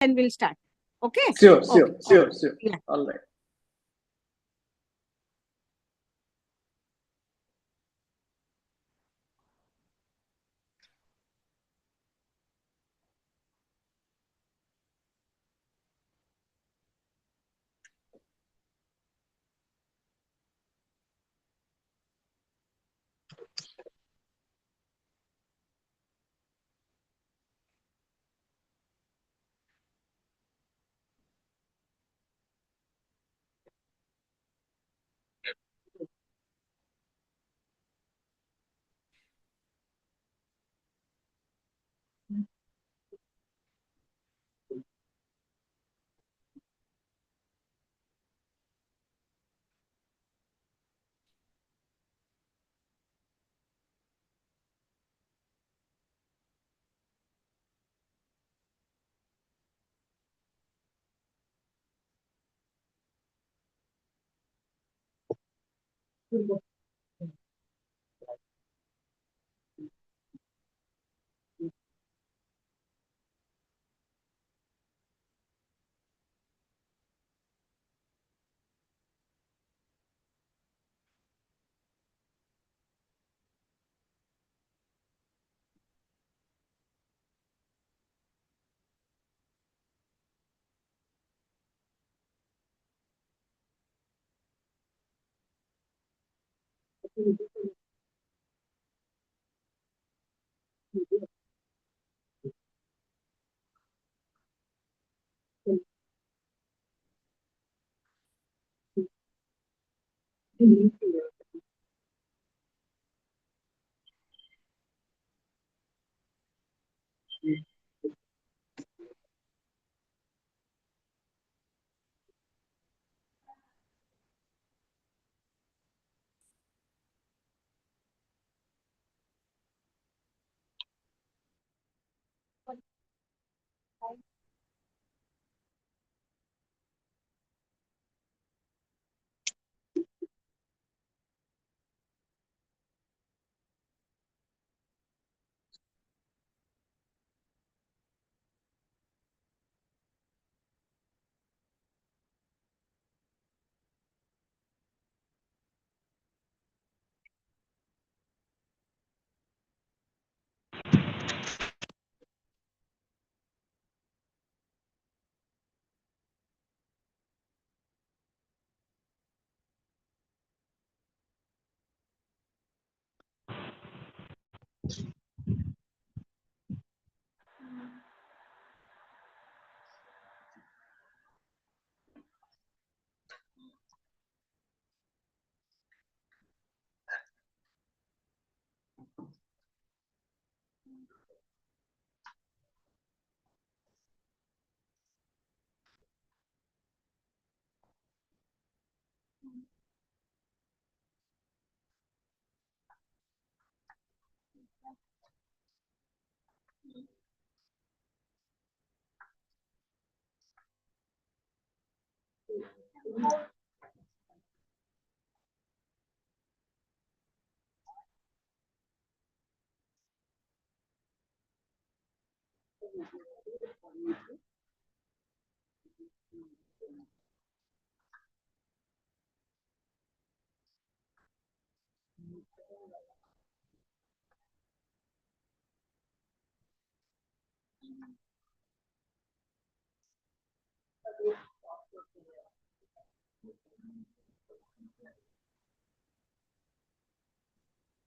then we'll start. Okay? Sure. Yeah. All right.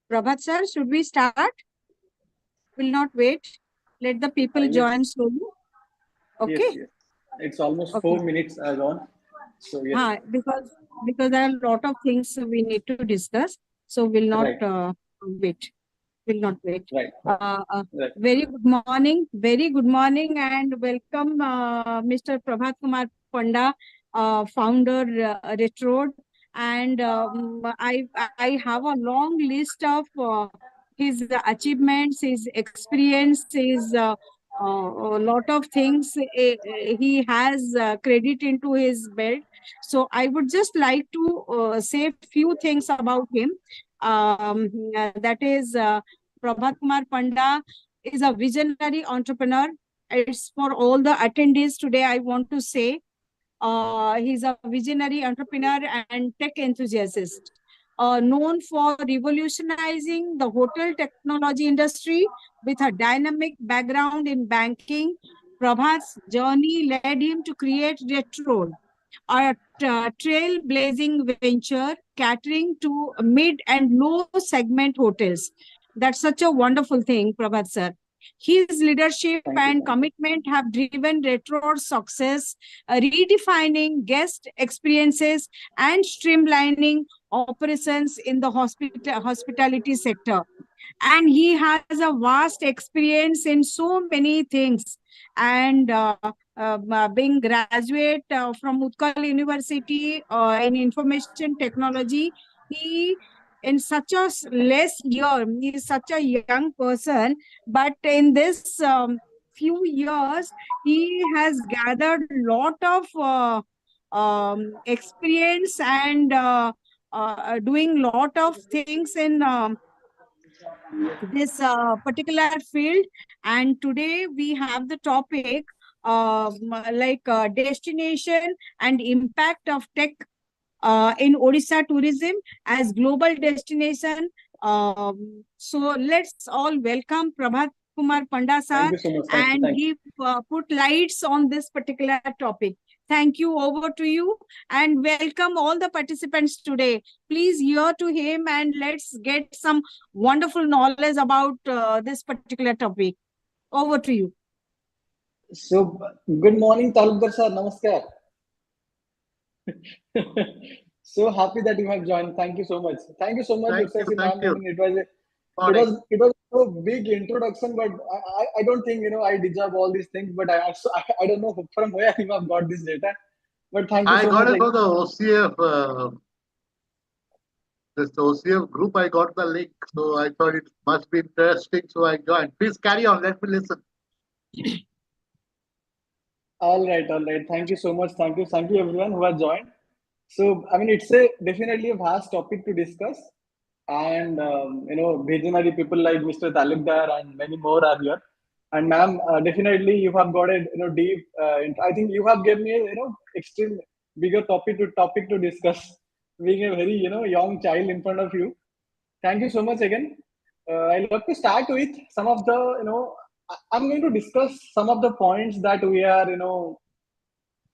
Prabhat sir, should we start? Will not wait. Let the people Yes. join slowly. Yes. Okay? Yes. It's almost Okay. 4 minutes as on. So yes. Because there are a lot of things we need to discuss. So we'll not Right. wait. Will not wait. Right. Right. Very good morning, and welcome, Mr. Prabhat Kumar Panda, founder, Retroad. And I have a long list of his achievements, his experience, his a lot of things he has credit into his belt. So I would just like to say few things about him. That is, Prabhat Kumar Panda is a visionary entrepreneur. it's for all the attendees today. I want to say he's a visionary entrepreneur and tech enthusiast, known for revolutionizing the hotel technology industry with a dynamic background in banking. Prabhat's journey led him to create Retro, a trailblazing venture catering to mid and low segment hotels. That's such a wonderful thing, Prabhat sir. His leadership Thank you. and commitment have driven Retro's success, redefining guest experiences and streamlining operations in the hospitality sector. And he has a vast experience in so many things. And being graduate from Utkal University in information technology, he in such a less year, he is such a young person, but in this few years, he has gathered lot of experience and doing lot of things in this particular field. And today we have the topic destination and impact of tech in Odisha tourism as global destination. So let's all welcome Prabhat Kumar Panda Thank sir you so much. and Thank you. he put lights on this particular topic. Thank you. Over to you and welcome all the participants today. Please hear to him and let's get some wonderful knowledge about this particular topic. Over to you. So, good morning, Talukdar sir. Namaskar. So happy that you have joined. Thank you so much. Thank you so much, Thank you, Ursashi thank ma'am. I you. mean, it Morning. was a big introduction, but I don't think I deserve all these things. But I don't know from where you have got this data. But thank you I so got much. it from the OCF, this OCF group. I got the link, so I thought it must be interesting, so I joined. Please carry on. Let me listen. All right, all right. Thank you so much. Thank you everyone who has joined. So, I mean, it's a definitely a vast topic to discuss, and visionary people like Mr. Talukdar and many more are here. And ma'am, definitely you have got a deep. I think you have given me a extreme bigger topic to discuss. Being a very young child in front of you. Thank you so much again. I love to start with some of the I'm going to discuss some of the points that we are as a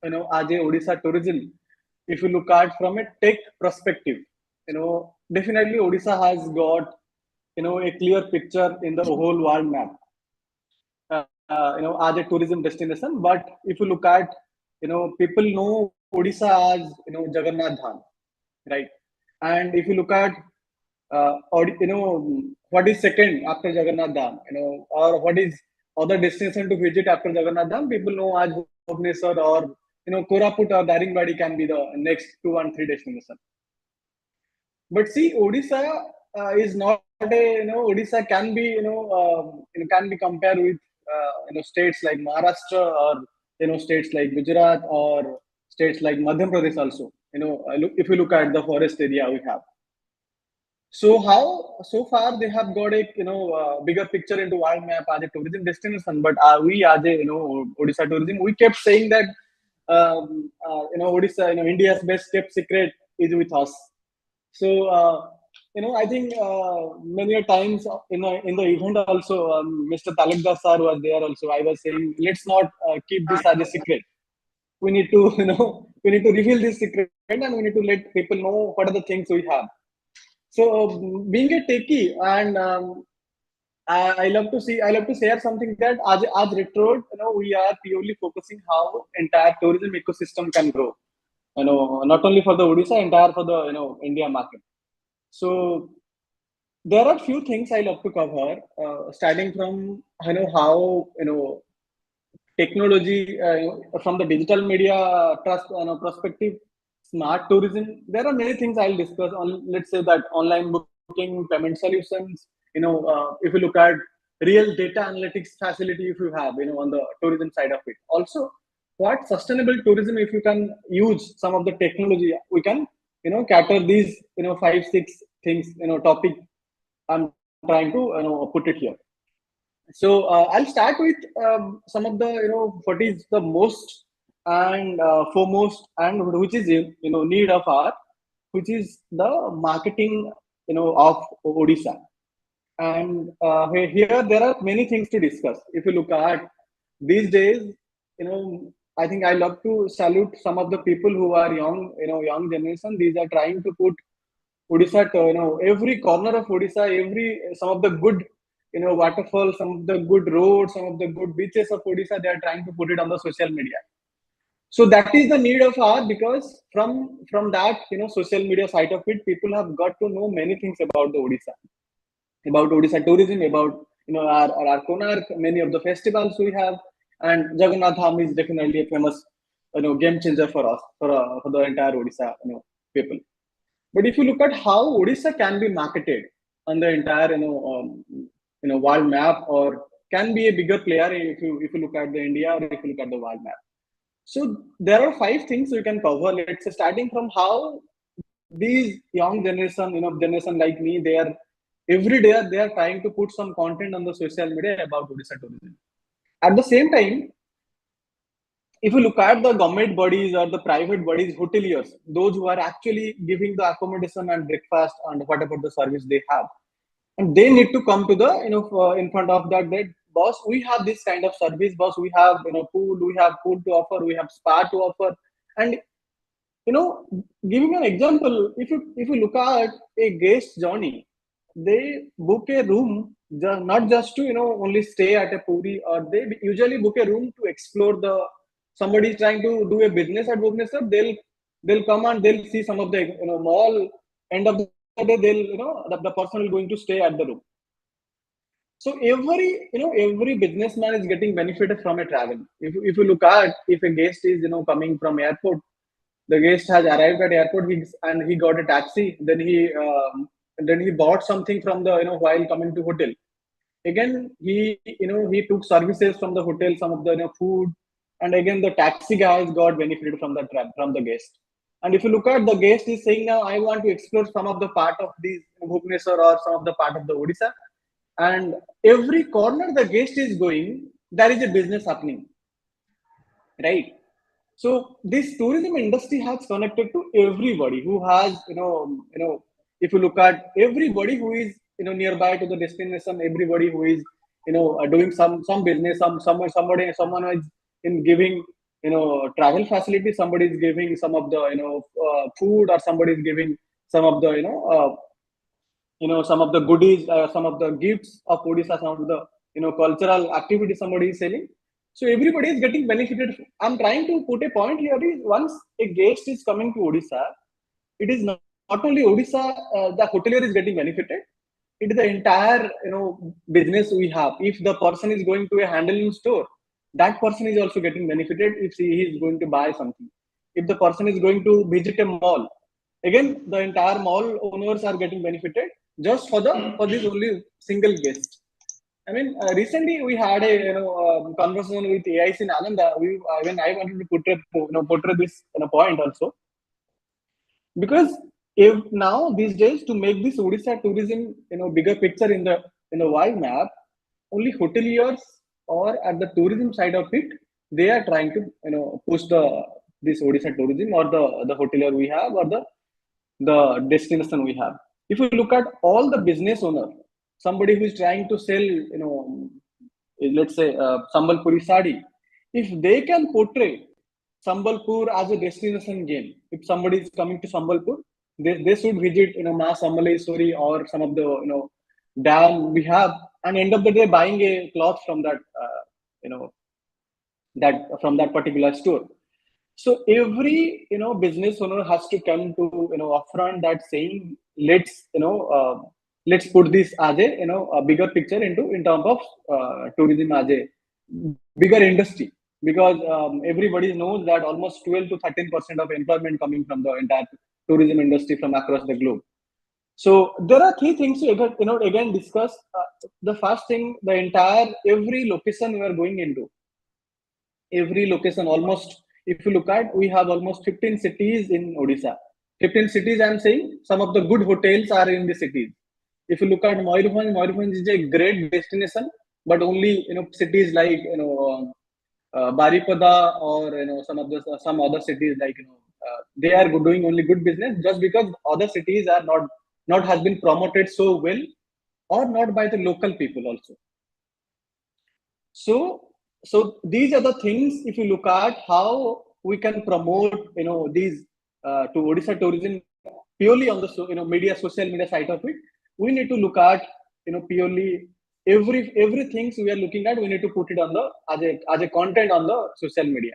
Odisha tourism. If you look at from a tech perspective, definitely Odisha has got a clear picture in the whole world map. As a tourism destination. But if you look at, people know Odisha as Jagannath Dham, right? And if you look at, what is second after Jagannath Dham, or what is other destination to visit after Jagannath Dham, people know as Bhubaneswar or Koraput or Daringbadi can be the next 2 and 3 destination. But see, Odisha is not a Odisha can be can be compared with states like Maharashtra or states like Gujarat or states like Madhya Pradesh also. If you look at the forest area we have. So how so far they have got a bigger picture into world map as a tourism destination, but we as a Odisha tourism, we kept saying that Odisha, India's best kept secret is with us. So I think many a times in the event also, Mr. Talukdar sir was there also. I was saying let's not keep this as a secret. We need to we need to reveal this secret and we need to let people know what are the things we have. So being a techie and I love to see. I love to share something that as Retro, we are purely focusing how entire tourism ecosystem can grow. Not only for the Odisha, entire for the India market. So there are few things I love to cover, starting from how technology from the digital media trust perspective, smart tourism. There are many things I'll discuss on. Let's say that online booking, payment solutions. If you look at real data analytics facility, if you have on the tourism side of it. Also, what sustainable tourism if you can use some of the technology, we can cater these 5 6 things topic I'm trying to put it here. So I'll start with some of the what is the most and foremost and which is need of our, which is the marketing of Odisha. And here there are many things to discuss. If you look at these days, I think I love to salute some of the people who are young, young generation. These are trying to put Odisha, every corner of Odisha, some of the good, waterfalls, some of the good roads, some of the good beaches of Odisha, they are trying to put it on the social media. So that is the need of art, because from that social media side of it, people have got to know many things about the Odisha, about Odisha tourism, about our Konark, many of the festivals we have, and Jagannath Dham is definitely a famous game changer for us, for the entire Odisha people. But if you look at how Odisha can be marketed on the entire world map, or can be a bigger player if you look at the India, or if you look at the world map. So there are 5 things we can cover. Let's say starting from how these young generation, generation like me, they are every day they are trying to put some content on the social media about Odisha tourism. At the same time, if you look at the government bodies or the private bodies, hoteliers, those who are actually giving the accommodation and breakfast and whatever the service they have, and they need to come to the in front of that boss, we have this kind of service, boss, we have pool, we have pool to offer, we have spa to offer. And you know giving an example, if you look at a guest journey, they book a room, not just to only stay at a puri, or they usually book a room to explore the, somebody is trying to do a business at Bhubaneswar, they'll come and they'll see some of the mall. End of the day, they'll the person will going to stay at the room. So every businessman is getting benefited from a travel. If you look at, if a guest is coming from airport, the guest has arrived at airport, and he got a taxi, then he bought something from the while coming to hotel. Again, he took services from the hotel, some of the food, and again the taxi guys got benefited from the from the guest. And if you look at, the guest is saying, now I want to explore some of the part of these Bhubaneswar or some of the part of the Odisha, and every corner the guest is going, there is a business happening, right? So this tourism industry has connected to everybody who has if you look at everybody who is nearby to the destination, everybody who is doing some business, someone is in giving travel facility, somebody is giving some of the food, or somebody is giving some of the some of the goodies, some of the gifts of Odisha, some of the cultural activities somebody is selling. So everybody is getting benefited. I'm trying to put a point here is, once a guest is coming to Odisha, it is not only Odisha, the hotelier is getting benefited. It is the entire business we have. If the person is going to a handloom store, that person is also getting benefited if he is going to buy something. If the person is going to visit a mall, again the entire mall owners are getting benefited, just for this only single guest. I mean, recently we had a conversation with AIC Nalanda. When I wanted to portray this point also, because if now these days, to make this Odisha tourism bigger picture in the world map, only hoteliers, or at the tourism side of it, they are trying to push this Odisha tourism, or the hotelier we have, or the destination we have. If you look at all the business owner, somebody who is trying to sell, let's say Sambalpuri sari, if they can portray Sambalpur as a destination game, if somebody is coming to Sambalpur, they should visit Ma Sambaleswari, or some of the dam we have, and end of the day buying a cloth from that you know that from that particular store. So every business owner has to come to upfront that saying, let's put this as a a bigger picture in terms of tourism as a bigger industry, because everybody knows that almost 12 to 13% of employment coming from the entire tourism industry from across the globe. So there are 3 things to again discuss. The first thing, the entire every location we are going into, every location almost, if you look at, we have almost 15 cities in Odisha. 15 cities, I'm saying, some of the good hotels are in the cities. If you look at Moirubhanj is a great destination. but only cities like Baripada or some other cities like they are doing only good business just because other cities are not has been promoted so well or not by the local people also. So these are the things. If you look at how we can promote, these to Odisha tourism purely on the media, social media side of it, we need to look at purely everything we are looking at. We need to put it on the as a content on the social media.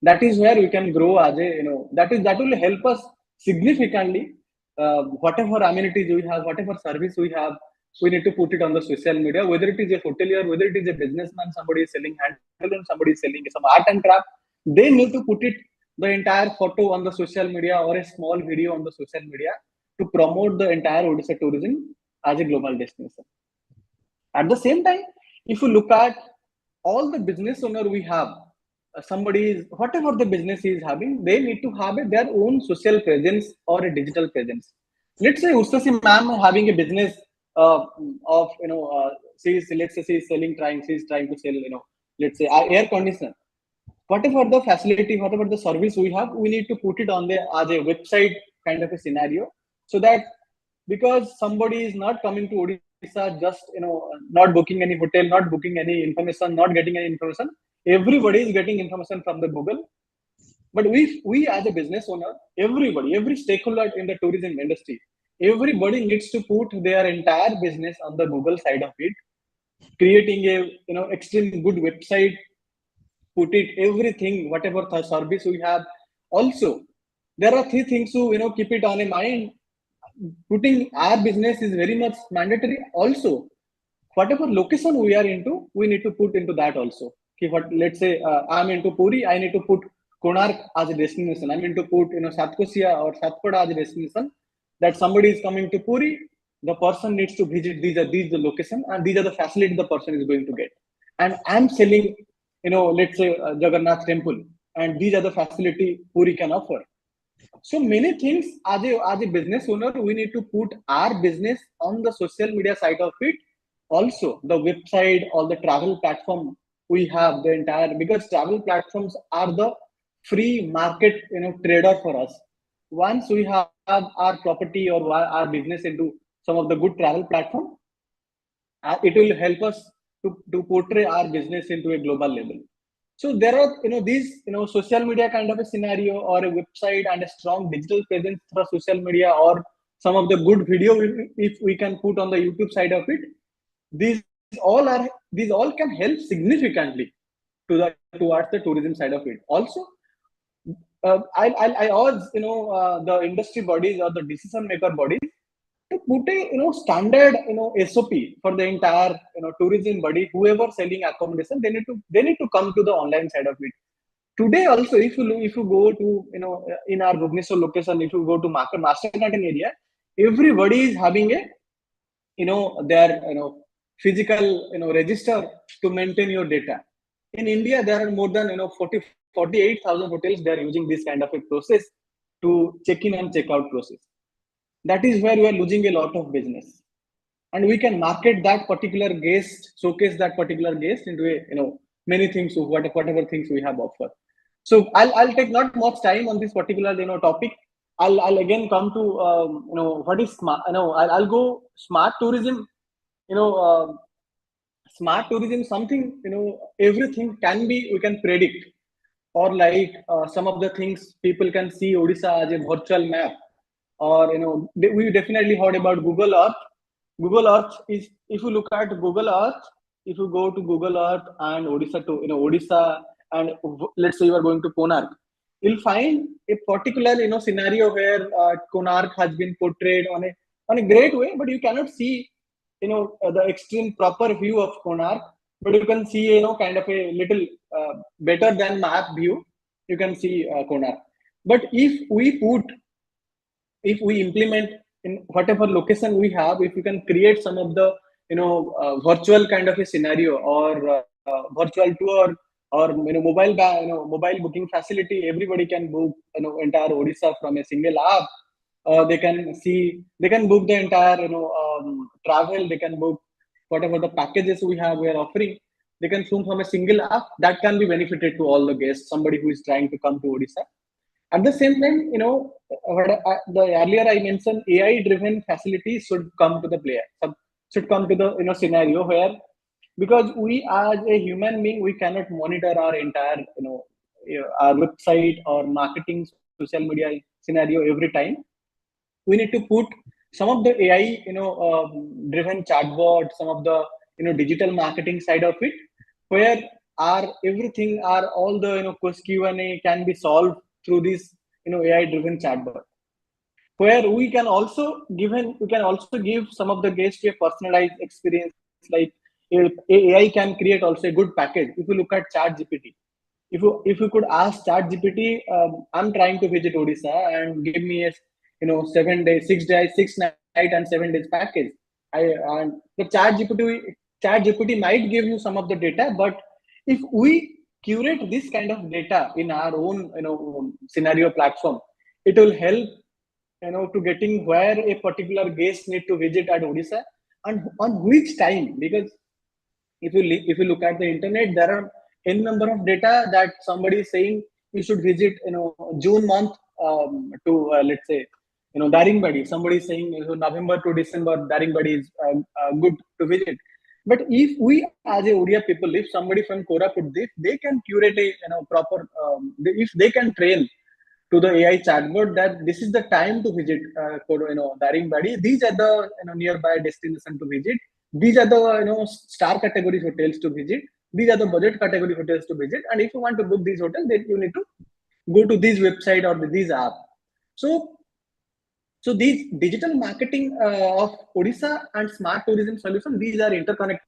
That is where we can grow as a that will help us significantly. Whatever amenities we have, whatever service we have, we need to put it on the social media, whether it is a hotelier, whether it is a businessman, somebody is selling handloom, somebody is selling some art and craft. They need to put it the entire photo on the social media or a small video on the social media to promote the entire Odisha tourism as a global destination. At the same time, if you look at all the business owner we have, somebody is whatever the business is having, they need to have their own social presence or a digital presence. Let's say Ustasi ma'am having a business of she's let's say she's selling trying she's trying to sell let's say air conditioner. Whatever the facility, whatever the service we have, we need to put it on the as a website kind of a scenario, so that because somebody is not coming to Odisha just not booking any hotel, not booking any information, not getting any information. Everybody is getting information from the Google. But we as a business owner, everybody, every stakeholder in the tourism industry, everybody needs to put their entire business on the Google side of it, creating a extremely good website, put it everything whatever the service we have. Also, there are three things to keep it on a mind. Putting our business is very much mandatory. Also, whatever location we are into, we need to put into that also. Okay, what, let's say I'm into Puri, I need to put Konark as a destination. I'm into put Satkosia or Satpada as a destination. That somebody is coming to Puri, the person needs to visit these the location, and these are the facilities the person is going to get. And I'm selling, let's say Jagannath temple, and these are the facility Puri can offer. So many things as a business owner, we need to put our business on the social media side of it. Also, the website, all the travel platform we have, the entire, because travel platforms are the free market, trader for us. Once we have our property or our business into some of the good travel platform, it will help us to portray our business into a global level. So there are these social media kind of a scenario, or a website and a strong digital presence through social media, or some of the good video if we can put on the YouTube side of it. These these all can help significantly towards the tourism side of it. Also, I urge the industry bodies or the decision maker bodies to put a standard SOP for the entire tourism body. Whoever selling accommodation, they need to come to the online side of it. Today also, if you go to in our Bhubaneswar location, if you go to Master Garden area, everybody is having a their physical register to maintain your data. In India, there are more than 48,000 hotels. They are using this kind of a process to check in and check out process. That is where we are losing a lot of business, and we can market that particular guest, showcase that particular guest into a many things, whatever things we have offered. So I'll take not much time on this particular topic. I'll again come to what is smart. I'll go smart tourism. You know, smart tourism, something everything can be, we can predict, or like some of the things people can see Odisha as a virtual map. Or we definitely heard about Google Earth. Google Earth is, if you look at Google Earth, if you go to Google Earth and Odisha to Odisha, and let's say you are going to Konark, you'll find a particular scenario where Konark has been portrayed on a great way, but you cannot see the extreme proper view of Konark, but you can see kind of a little better than map view. You can see Konark. But if we implement in whatever location we have, if we can create some of the virtual kind of a scenario, or virtual tour, or mobile booking facility, everybody can book entire Odisha from a single app. They can book the entire travel. They can book whatever the packages we are offering, they can zoom from a single app that can be benefited to all the guests, somebody who is trying to come to Odisha. At the same time, the earlier I mentioned AI-driven facilities should come to the player, should come to the scenario where, because we as a human being, we cannot monitor our entire our website or marketing social media scenario every time. We need to put some of the AI driven chatbot, some of the digital marketing side of it, where our everything, our all the Q&A can be solved through this AI driven chatbot, where we can also give some of the guests a personalized experience. Like AI can create also a good package. If you look at chat gpt, if you could ask chat gpt, I'm trying to visit Odisha and give me a 7 days, 6 days, 6 night and 7 days package. I and the chat gpt might give you some of the data, but if we curate this kind of data in our own scenario platform, it will help to getting where a particular guest need to visit at Odisha and on which time. Because if you look at the internet, there are n number of data that somebody is saying you should visit June month to let's say Daringbadi. Somebody is saying November to December Daringbadi is good to visit. But if we as a Odia people, if somebody from Koraput, they can curate a proper if they can train to the AI chatbot that this is the time to visit Daringbadi. These are the nearby destination to visit. These are the star category hotels to visit. These are the budget category hotels to visit. And if you want to book these hotels, then you need to go to this website or this app. So these digital marketing of Odisha and smart tourism solution, these are interconnected.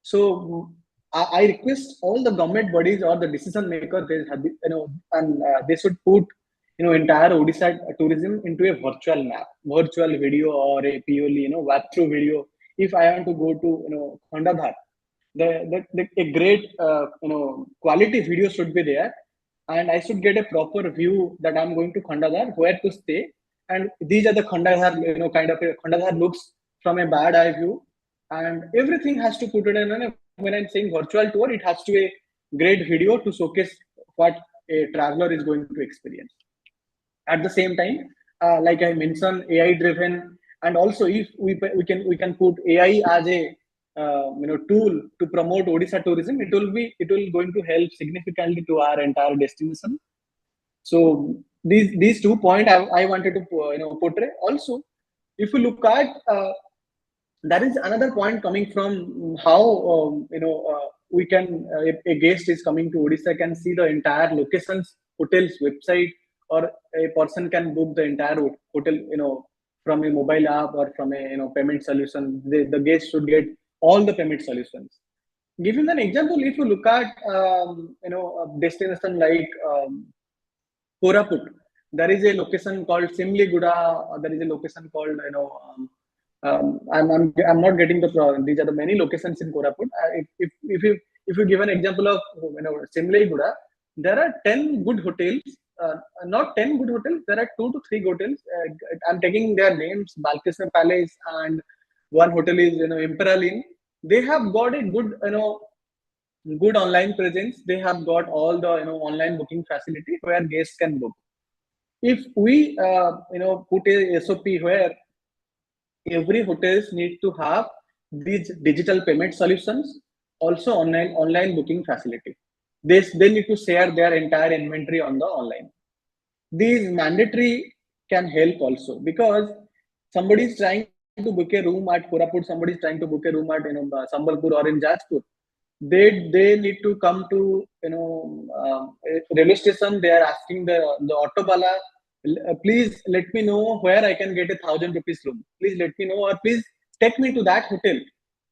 So I request all the government bodies or the decision makers, they have, and they should put entire Odisha tourism into a virtual map, virtual video, or a purely walkthrough video. If I want to go to Khandadhar, a great quality video should be there, and I should get a proper view that I'm going to Khandadhar, where to stay, and these are the Khandadhar kind of a Khandadhar looks from a bad eye view, and everything has to put it in. When I'm saying virtual tour, it has to be a great video to showcase what a traveler is going to experience. At the same time, like I mentioned, AI driven, and also if we can put AI as a tool to promote Odisha tourism, it will going to help significantly to our entire destination. So these 2 points I wanted to portray. Also, if you look at that is another point coming from how we can a guest is coming to Odisha can see the entire locations, hotels website, or a person can book the entire hotel from a mobile app or from a payment solution. The guest should get all the payment solutions. Giving an example, if you look at a destination like Koraput, there is a location called Simliguda. There is a location called I'm not getting the problem. These are the many locations in Koraput. If you give an example of Simliguda, there are 10 good hotels. Not 10 good hotels. There are 2 to 3 hotels. I'm taking their names: Balkrishna Palace, and one hotel is Imperial Inn. They have got a good online presence. They have got all the online booking facility where guests can book. If we put a SOP where every hotels need to have these digital payment solutions, also online booking facility. They need to share their entire inventory on the online. These mandatory can help also, because somebody is trying to book a room at Koraput, somebody is trying to book a room at Sambalpur or in Jajpur. They need to come to railway station. They are asking the auto bala, please let me know where I can get 1,000 rupees room. Please let me know, or please take me to that hotel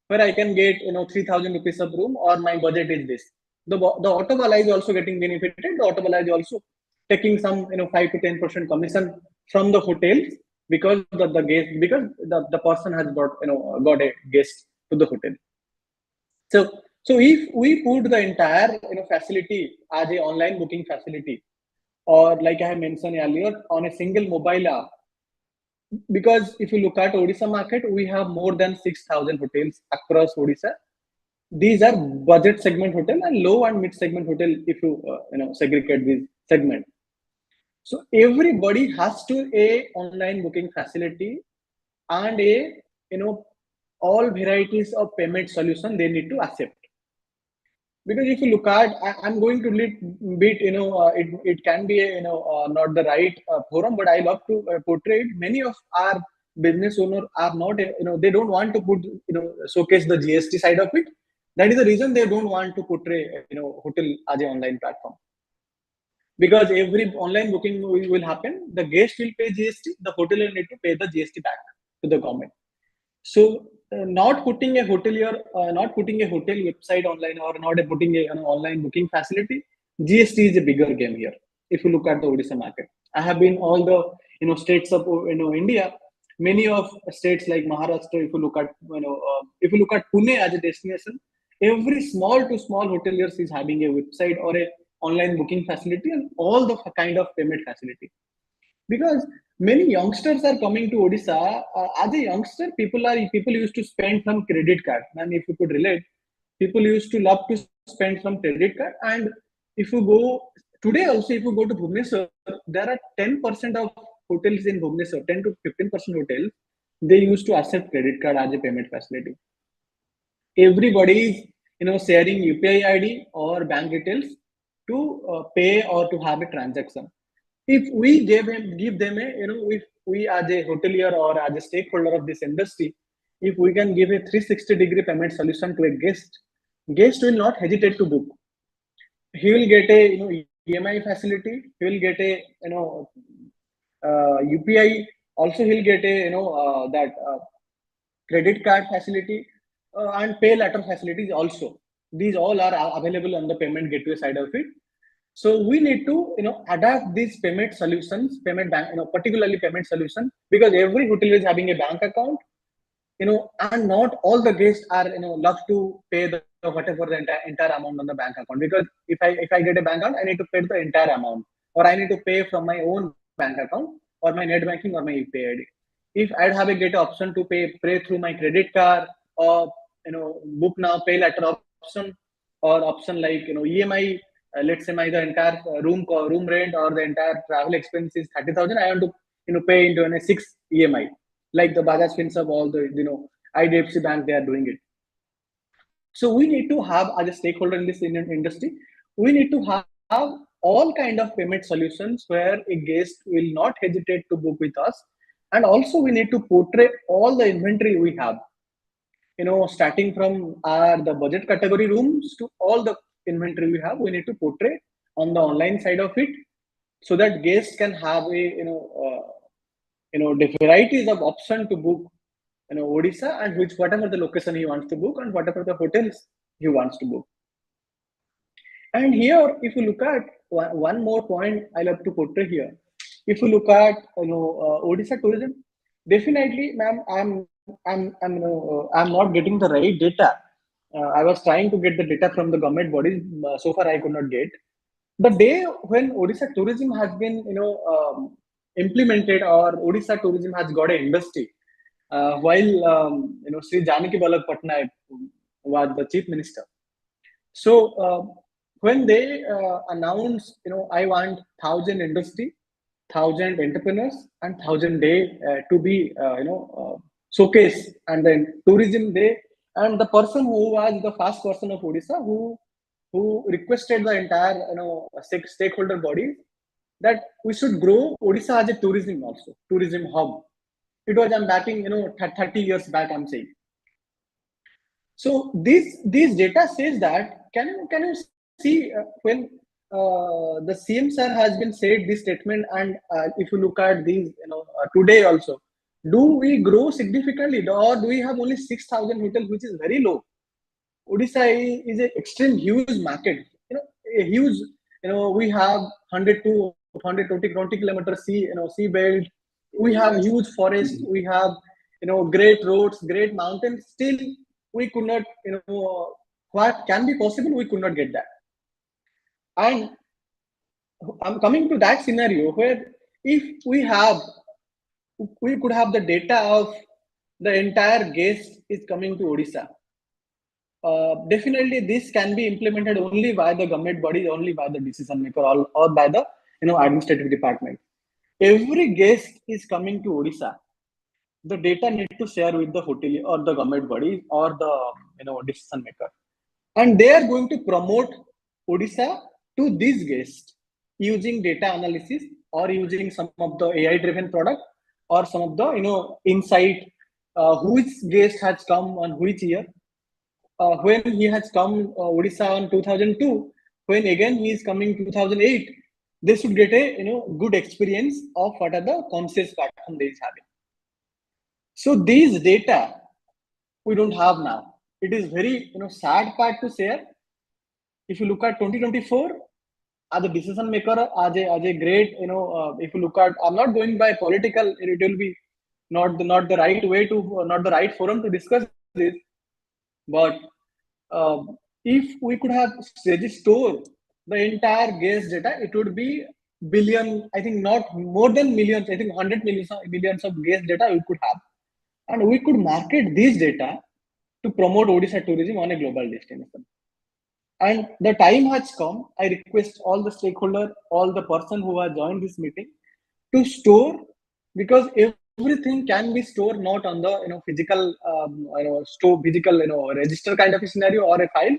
where I can get 3,000 rupees of room, or my budget is this. The auto bala is also getting benefited. The auto bala is also taking some 5 to 10% commission from the hotels, because the guest, because the person has got a guest to the hotel. So if we put the entire facility as a online booking facility, or like I have mentioned earlier, on a single mobile app, because if you look at Odisha market, we have more than 6,000 hotels across Odisha. These are budget segment hotel and low and mid segment hotel if you segregate this segment. So everybody has to a online booking facility and a all varieties of payment solution they need to accept. Because if you look at, I'm going to little bit, it can be a, not the right forum, but I love to portray it. Many of our business owners are not, they don't want to put, showcase the GST side of it. That is the reason they don't want to portray, hotel as an online platform. Because every online booking will happen, the guest will pay GST, the hotel will need to pay the GST back to the government. So not putting a hotelier, not putting a hotel website online or not putting a online booking facility, GST is a bigger game here. If you look at the Odisha market, I have been all the states of India. Many of states like Maharashtra, if you look at if you look at Pune as a destination, every small to small hoteliers is having a website or a online booking facility and all the kind of payment facility. Because many youngsters are coming to Odisha. As a youngster, people used to spend some credit card. And if you could relate, people used to love to spend some credit card. And if you go today also, if you go to Bhubaneswar, there are 10% of hotels in Bhubaneswar, 10 to 15% hotels. They used to accept credit card as a payment facility. Everybody is sharing UPI ID or bank details to pay or to have a transaction. If we give them a if we as a hotelier or as a stakeholder of this industry, if we can give a 360-degree payment solution to a guest will not hesitate to book. He will get a EMI facility, he will get a UPI, also he'll get a that credit card facility, and pay letter facilities also. These all are available on the payment gateway side of it. So we need to adapt these payment solutions, payment bank, particularly payment solution, because every hotel is having a bank account, and not all the guests are love to pay the whatever the entire amount on the bank account. Because if I get a bank account, I need to pay the entire amount, or I need to pay from my own bank account or my net banking or my UPI ID. If I'd have a get option to pay through my credit card, or book now pay letter option, or option like EMI. Let's say my the entire room rent or the entire travel expense is 30,000. I want to pay into a 6 EMI, like the Bajaj Finserv, all the IDFC Bank, they are doing it. So we need to have, as a stakeholder in this Indian industry, we need to have all kind of payment solutions where a guest will not hesitate to book with us, and also we need to portray all the inventory we have. Starting from the budget category rooms to all the inventory we have, we need to portray on the online side of it, so that guests can have a the varieties of option to book Odisha, and which whatever the location he wants to book and whatever the hotels he wants to book. And here, if you look at one more point, I love to portray here. If you look at Odisha tourism, definitely, ma'am, I'm not getting the right data. I was trying to get the data from the government bodies. So far, I could not get. The day when Odisha tourism has been implemented, or Odisha tourism has got an industry, while Sri Janaki Vallabh Patnaik was the chief minister. So when they announced, I want 1,000 industry, 1,000 entrepreneurs, and 1,000 day to be, showcase, and then tourism day, and the person who was the first person of Odisha who requested the entire stakeholder bodies that we should grow Odisha as a tourism also, tourism hub. It was, I'm backing 30 years back, I'm saying. So these data says that, can you see when the CM sir has been said this statement, and if you look at these today also, do we grow significantly, or do we have only 6,000 hotels, which is very low? Odisha is an extreme huge market, a huge, we have 100 to 120 kilometers sea belt, we have huge forest, we have great roads, great mountains. Still, we could not, what can be possible, we could not get that. And I'm coming to that scenario where if we have we could have the data of the entire guest is coming to Odisha. Definitely this can be implemented only by the government body, only by the decision maker, or by the administrative department. Every guest is coming to Odisha. The data need to share with the hotel or the government body or the decision maker, and they are going to promote Odisha to this guest using data analysis or using some of the AI driven product or some of the insight, which guest has come on which year, when he has come Odisha in 2002, when again he is coming 2008, they should get a good experience of what are the concierge platform they is having. So these data we don't have now. It is very sad part to share. If you look at 2024, as a decision maker, as a great if you look at, I'm not going by political. It will be not the right way to, not the right forum to discuss this, but if we could have stored the entire gas data, it would be billion, I think not more than millions, I think 100 millions of gas data we could have. And we could market this data to promote Odisha tourism on a global destination. And the time has come. I request all the stakeholders, all the person who have joined this meeting to store, because everything can be stored not on the physical store physical register kind of a scenario or a file.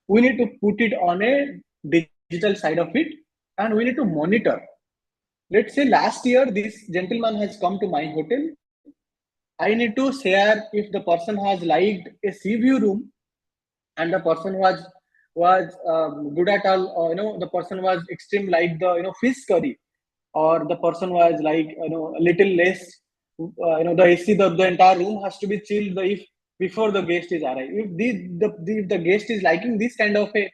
We need to put it on a digital side of it, and we need to monitor. Let's say last year this gentleman has come to my hotel. I need to share if the person has liked a sea view room, and the person was good at all, the person was extreme like the fish curry, or the person was like a little less, the AC, the entire room has to be chilled if before the guest is arrived. If the guest is liking this kind of a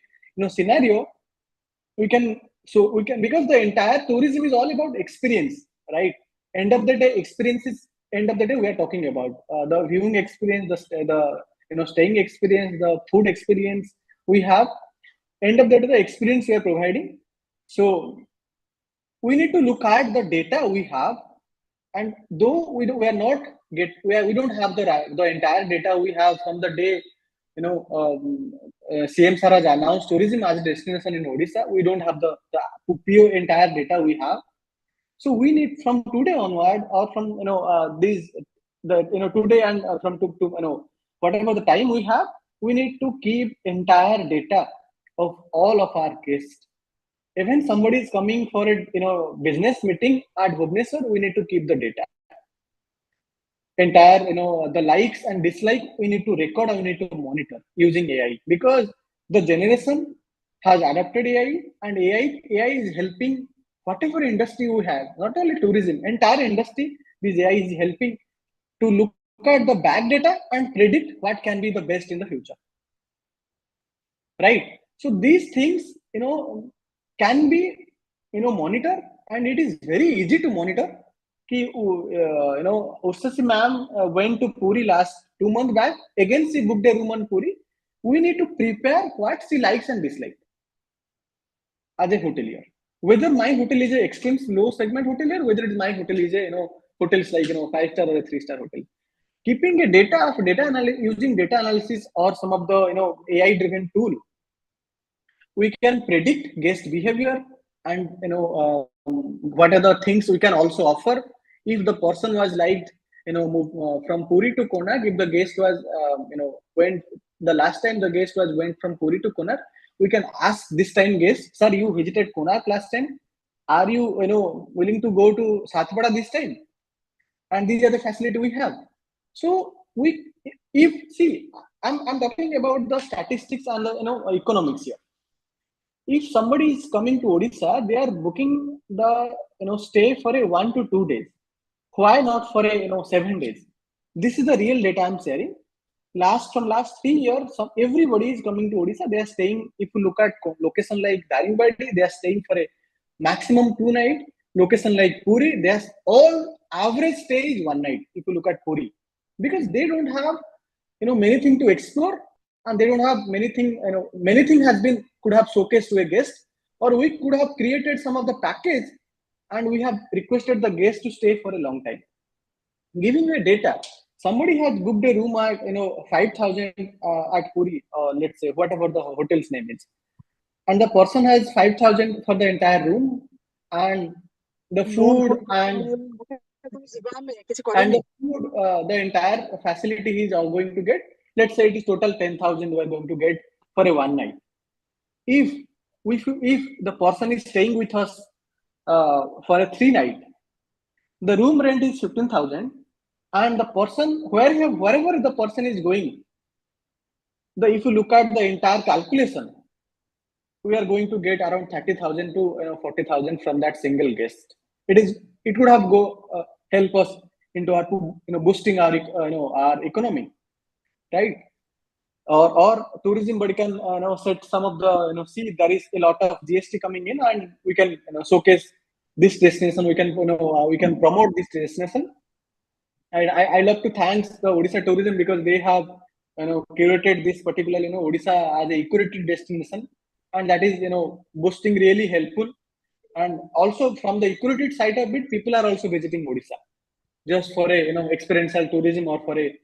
scenario, we can, because the entire tourism is all about experience, right? End of the day, experiences. End of the day, we are talking about the viewing experience, the staying experience, the food experience we have. End of the day, the experience we are providing. So we need to look at the data we have, and though we are not we don't have the entire data we have from the day CM sir has announced tourism as a destination in Odisha. We don't have the pure entire data we have. So we need from today onward, or from these the today and from to whatever the time we have, we need to keep entire data of all of our guests. Even somebody is coming for a business meeting at Bhubaneswar, we need to keep the data. Entire the likes and dislikes we need to record, and we need to monitor using AI, because the generation has adopted AI, and AI is helping whatever industry we have, not only tourism, entire industry. This AI is helping to look at the back data and predict what can be the best in the future, right? So these things can be monitor, and it is very easy to monitor. Urshasi ma'am went to Puri last 2 months back. Again, she booked a room on Puri. We need to prepare what she likes and dislikes as a hotelier. Whether my hotel is a extreme low segment hotelier, whether it is my hotel is a hotels like 5-star or a 3-star hotel. Keeping a data of data analysis, using data analysis or some of the AI driven tool, we can predict guest behavior, and what are the things we can also offer. If the person was liked move from Puri to Konark, if the guest was went the last time the guest was went from Puri to Konark, we can ask this time guest, sir, you visited Konark last time, are you willing to go to Satpada this time? And these are the facility we have. So if see, I'm talking about the statistics and the economics here. If somebody is coming to Odisha, they are booking the stay for a 1 to 2 days. Why not for a 7 days? This is the real data I'm sharing. From last 3 years, everybody is coming to Odisha. They are staying. If you look at location like Daringbadi, they are staying for a maximum 2 nights. Location like Puri, they are all average stay is 1 night. If you look at Puri, because they don't have many things to explore, and they don't have many things. Many things could have showcased to a guest, or we could have created some of the package, and we have requested the guest to stay for a long time. giving you a data. Somebody has booked a room at 5,000 at Puri, let's say whatever the hotel's name is, and the person has 5,000 for the entire room, and the food the entire facility he is going to get. Let's say it is total 10,000 we are going to get for a one night. If the person is staying with us for a 3 night, the room rent is 15,000, and the person wherever the person is going, if you look at the entire calculation, we are going to get around 30,000 to 40,000 from that single guest. It would have help us into our boosting our our economy, right? Or tourism body can set some of the see there is a lot of GST coming in, and we can showcase this destination. We can promote this destination. And I love to thank the Odisha tourism, because they have curated this particular Odisha as a curated destination, and that is boosting really helpful. And also from the curated side of it, people are also visiting Odisha just for a experiential tourism, or for a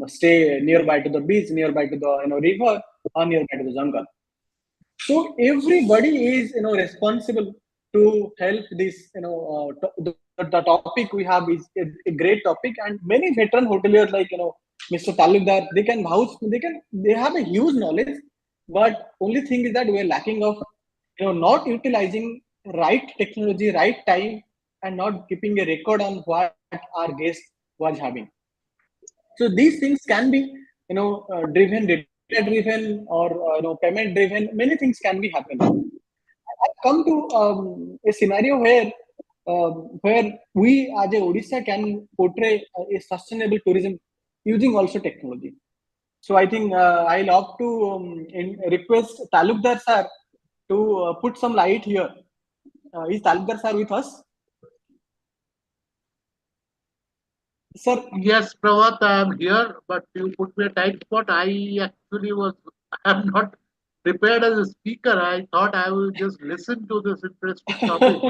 stay nearby to the beach, nearby to the river, or nearby to the jungle. So everybody is responsible to help this. The topic we have is a great topic, and many veteran hoteliers like Mr. Talukdar, they can vouch. They have a huge knowledge, but only thing is that we are lacking of not utilizing right technology, right time, and not keeping a record on what our guest was having. So these things can be driven, data driven, or payment driven. Many things can be happening. I've come to a scenario where we as a Odisha can portray a sustainable tourism using also technology. So I think I'll opt to request Talukdar sir to put some light here. Is Talukdar sir with us? Sir, Yes, Pravat, I am here, but you put me a tight spot. I'm not prepared as a speaker. I thought I will just listen to this interesting topic.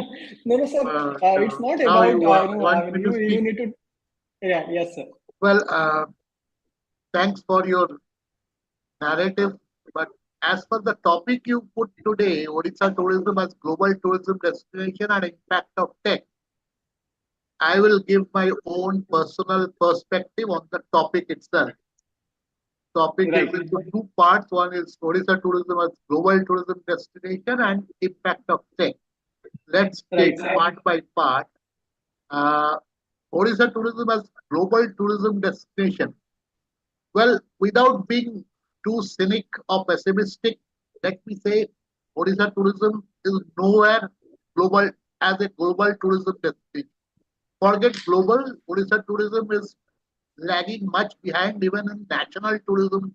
no, sir. But It's not now about you want me to you speak. need to. Yeah, yes, sir. Well, thanks for your narrative. But as for the topic you put today, Odisha tourism as global tourism destination and impact of tech, I will give my own personal perspective on the topic itself. Topic is Right, into two parts. One is Odisha tourism as global tourism destination and impact of tech. Let's right, take part by part. Uh, Odisha tourism as global tourism destination. Well, without being too cynic or pessimistic, let me say Odisha tourism is nowhere global as a global tourism destination. Forget global, Odisha tourism is lagging much behind even in national tourism.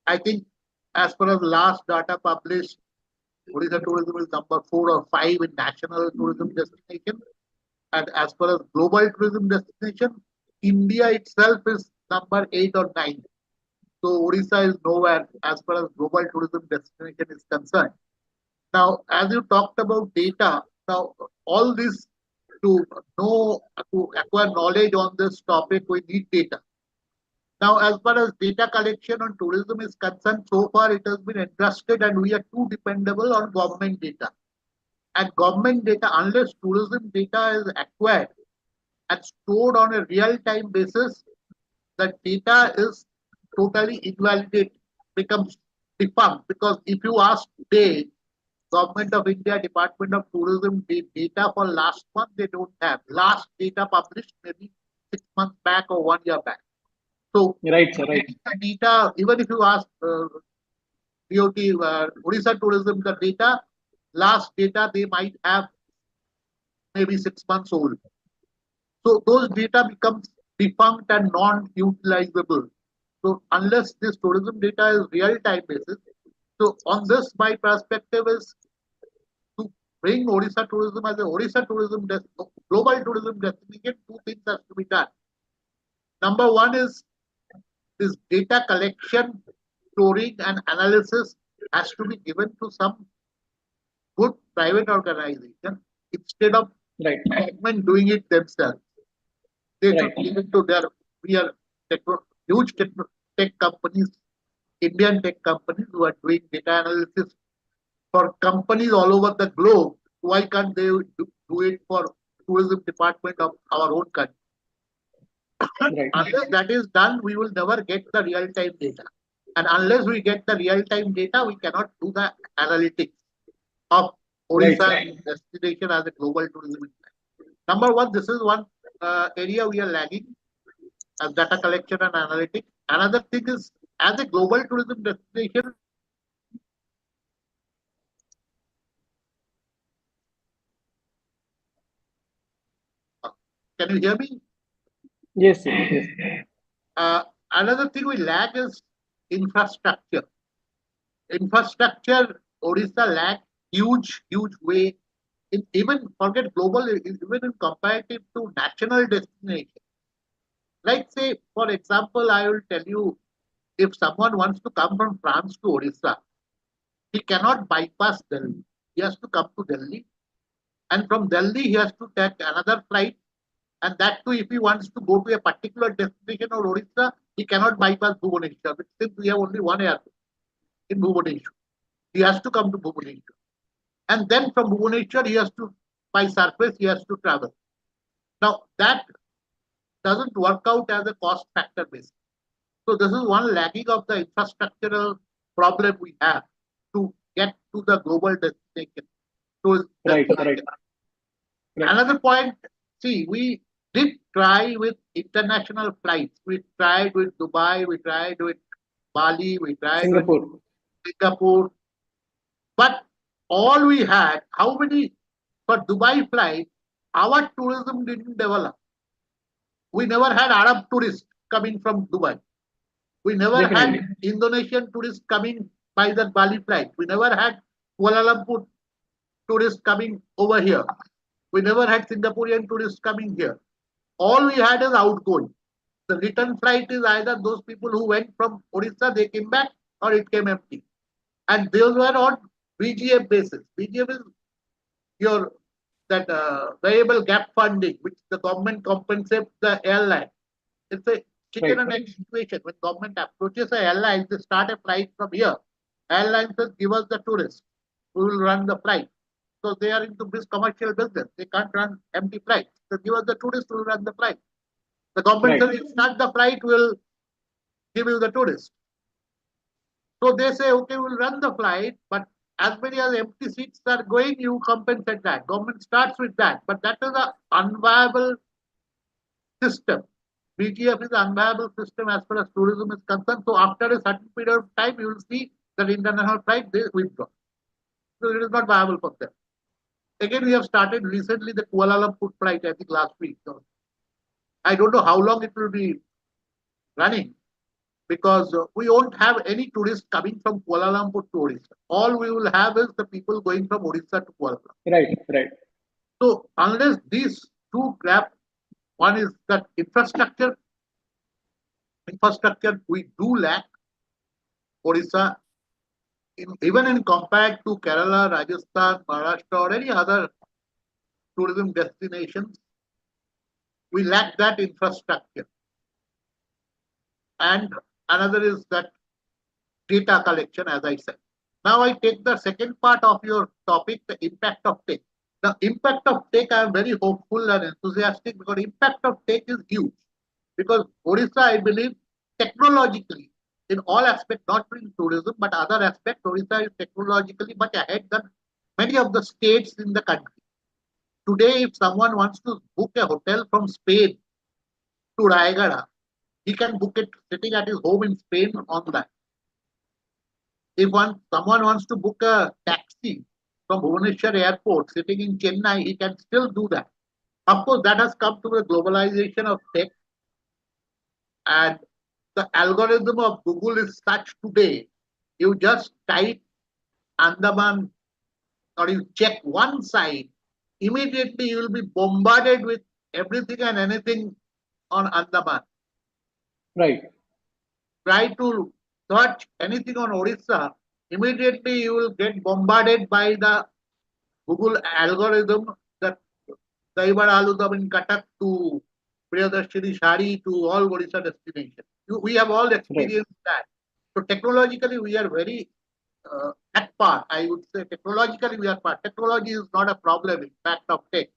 I think as per as last data published, Odisha tourism is number 4 or 5 in national tourism destination. And as far as global tourism destination, India itself is number 8 or 9. So Odisha is nowhere as far as global tourism destination is concerned. Now, as you talked about data, now all this to to acquire knowledge on this topic, we need data. Now, as far as data collection on tourism is concerned, so far it has been entrusted and we are too dependable on government data. And government data, unless tourism data is acquired and stored on a real-time basis, the data is totally invalidate, becomes defunct. Because if you ask today, Government of India, Department of Tourism, data for last month, they don't have. Last data published maybe 6 months back or 1 year back. So, right, sir, right. data, even if you ask DOT, Odisha Tourism, the data, last data they might have maybe 6 months old. So those data becomes defunct and non-utilizable. So unless this tourism data is real-time basis, so on this, my perspective is to bring Odisha tourism as a Odisha tourism global tourism destination. Two things has to be done. Number one is this data collection, storing, and analysis has to be given to some good private organization instead of Right, government doing it themselves. They Right. should listen to their huge tech companies, Indian tech companies who are doing data analysis for companies all over the globe. Why can't they do it for tourism department of our own country? Right. Unless that is done, we will never get the real-time data. And unless we get the real-time data, we cannot do the analytics of Right. Odisha destination as a global tourism. Number one, this is one area we are lagging as data collection and analytics. Another thing is, as a global tourism destination, can you hear me? Yes. Yes. Yes. Another thing we lack is infrastructure. Infrastructure, Odisha lacks huge way. Even forget global, even in comparative to national destination. Like say, for example, I will tell you, if someone wants to come from France to Odisha, he cannot bypass Delhi. He has to come to Delhi, and from Delhi he has to take another flight. And that too, if he wants to go to a particular destination or Odisha, he cannot bypass Bhubaneswar. Since we have only one airport in Bhubaneswar, he has to come to Bhubaneswar. And then from Bhubaneswar, he has to, by surface, he has to travel. Now, that doesn't work out as a cost factor basis. So, this is one lagging of the infrastructural problem we have to get to the global destination. So, Right. Right. Right. another point, see, we did try with international flights. We tried with Dubai, we tried with Bali, we tried with Singapore. Singapore. But all we had, how many for Dubai flight, our tourism didn't develop. We never had Arab tourists coming from Dubai. We never Definitely. had Indonesian tourists coming by the Bali flight. We never had Kuala Lumpur tourists coming over here. We never had Singaporean tourists coming here. All we had is outgoing. The return flight is either those people who went from Odisha, they came back, or it came empty. And those were on VGF basis. VGF is your that variable gap funding, which the government compensates the airline. It's a chicken Right. and egg situation. When government approaches the airline, they start a flight from here. Airline says, give us the tourists. We will run the flight. So they are into this commercial business. They can't run empty flights. So give us the tourists, we will run the flight. The government Right. says, you start the flight, we'll give you the tourists. So they say, okay, we'll run the flight, but as many as empty seats are going, you compensate that. Government starts with that, but that is an unviable system. BGF is an unviable system as far as tourism is concerned. So after a certain period of time, you will see that international flight they withdraw. So it is not viable for them. Again, we have started recently the Kuala Lumpur flight, I think last week. So I don't know how long it will be running, because we won't have any tourists coming from Kuala Lumpur to Odisha. All we will have is the people going from Odisha to Kuala Lumpur. Right. Right. So unless these two grab, one is that infrastructure we do lack Odisha, even in compared to Kerala, Rajasthan, Maharashtra, or any other tourism destinations, we lack that infrastructure. And another is that data collection, as I said. Now I take the second part of your topic, the impact of tech. The impact of tech, I am very hopeful and enthusiastic because impact of tech is huge. Because Odisha, I believe, technologically, in all aspects, not in tourism, but other aspects, Odisha is technologically much ahead than many of the states in the country. Today, if someone wants to book a hotel from Spain to Raigada, he can book it sitting at his home in Spain on that. If someone wants to book a taxi from Bhubaneswar airport sitting in Chennai, he can still do that. Of course, that has come to the globalization of tech, and the algorithm of Google is such today. You just type Andaman or you check one site, immediately you will be bombarded with everything and anything on Andaman. Right. Try to search anything on Odisha, immediately you will get bombarded by the Google algorithm that Daibar Aludam in Cuttack to Priyadashini Shari to all Odisha destinations. We have all experienced that. So technologically, we are very at par. I would say technologically we are par. Technology is not a problem in fact of tech.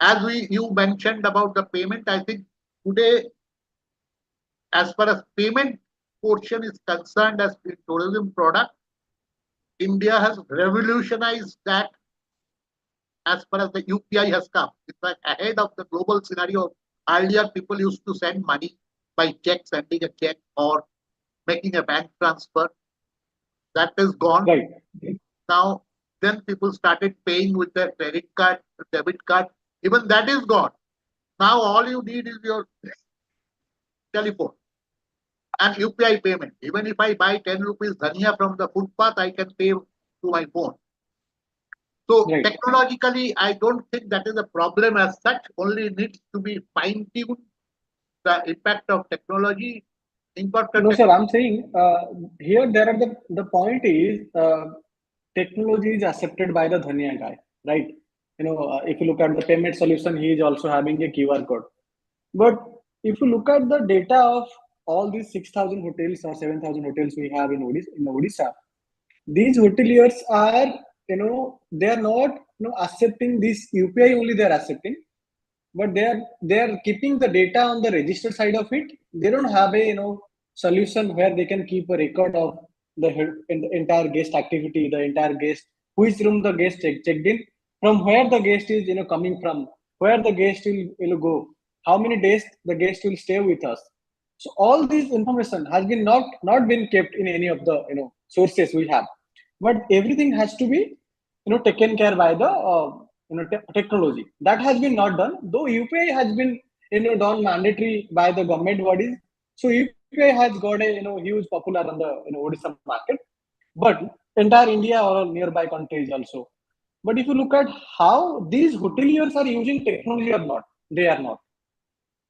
As you mentioned about the payment, I think today, as far as payment portion is concerned as the tourism product, India has revolutionized that as far as the UPI has come. It's like ahead of the global scenario. Earlier, people used to send money by check, sending a check or making a bank transfer. That is gone. Right. Now, then people started paying with their credit card, debit card. Even that is gone. Now, all you need is your telephone and UPI payment. Even if I buy 10 rupees dhania from the footpath, I can pay to my phone. So Right. technologically, I don't think that is a problem as such. Only needs to be fine-tuned the impact of technology. No, sir, I'm saying here there are the point is technology is accepted by the Dhania guy, right? If you look at the payment solution, he is also having a QR code. But if you look at the data of all these 6,000 hotels or 7,000 hotels we have in Odisha, these hoteliers are, they are not, accepting this UPI only they are accepting, but they are keeping the data on the registered side of it. They don't have a solution where they can keep a record of the entire guest activity, the entire guest, which room the guest checked in, from where the guest is coming from, where the guest will go, how many days the guest will stay with us. So all this information has been not been kept in any of the sources we have, but everything has to be taken care by the technology. That has been not done, though UPI has been done mandatory by the government bodies. So UPI has got a huge popular on the Odisha market, but entire India or nearby countries also. But if you look at how these hoteliers are using technology or not, they are not.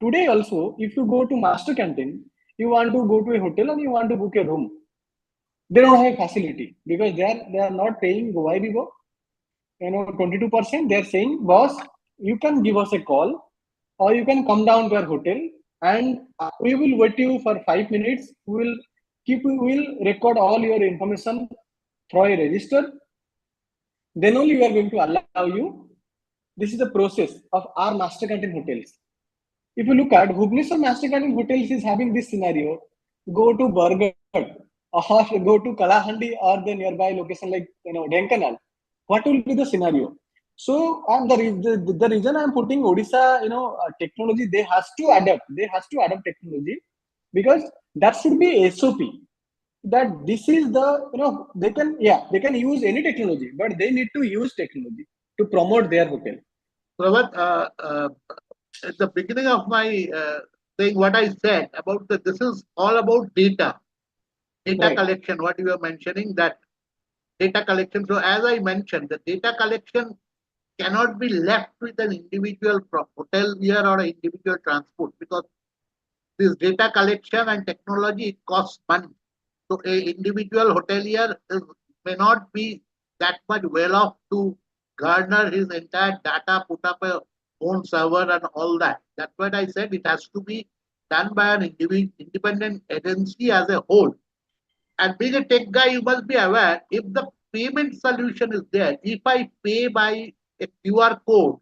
Today also, if you go to master canteen, you want to go to a hotel and you want to book a room, they don't have facility because they are not paying Vivo 22%. They're saying, boss, you can give us a call or you can come down to our hotel and we will wait you for 5 minutes. We will record all your information through a register. Then only we are going to allow you. This is the process of our master canteen hotels. If you look at Bhubaneswar master canteen hotels is having this scenario: go to Bargarh or go to Kalahandi or the nearby location like Dhenkanal. What will be the scenario? So, and the reason I'm putting Odisha, technology, they has to adapt. They has to adapt technology because that should be SOP. That this is the they can use any technology, but they need to use technology to promote their hotel. Prabhat, at the beginning of my saying what I said about this is all about data Right. collection. What you were mentioning, that data collection. So as I mentioned, the data collection cannot be left with an individual hotel here or an individual transport, because this data collection and technology, it costs money. So a individual hotelier may not be that much well off to garner his entire data, put up a own server and all that. That's what I said. It has to be done by an independent agency as a whole. And being a tech guy, you must be aware, if the payment solution is there, if I pay by a QR code,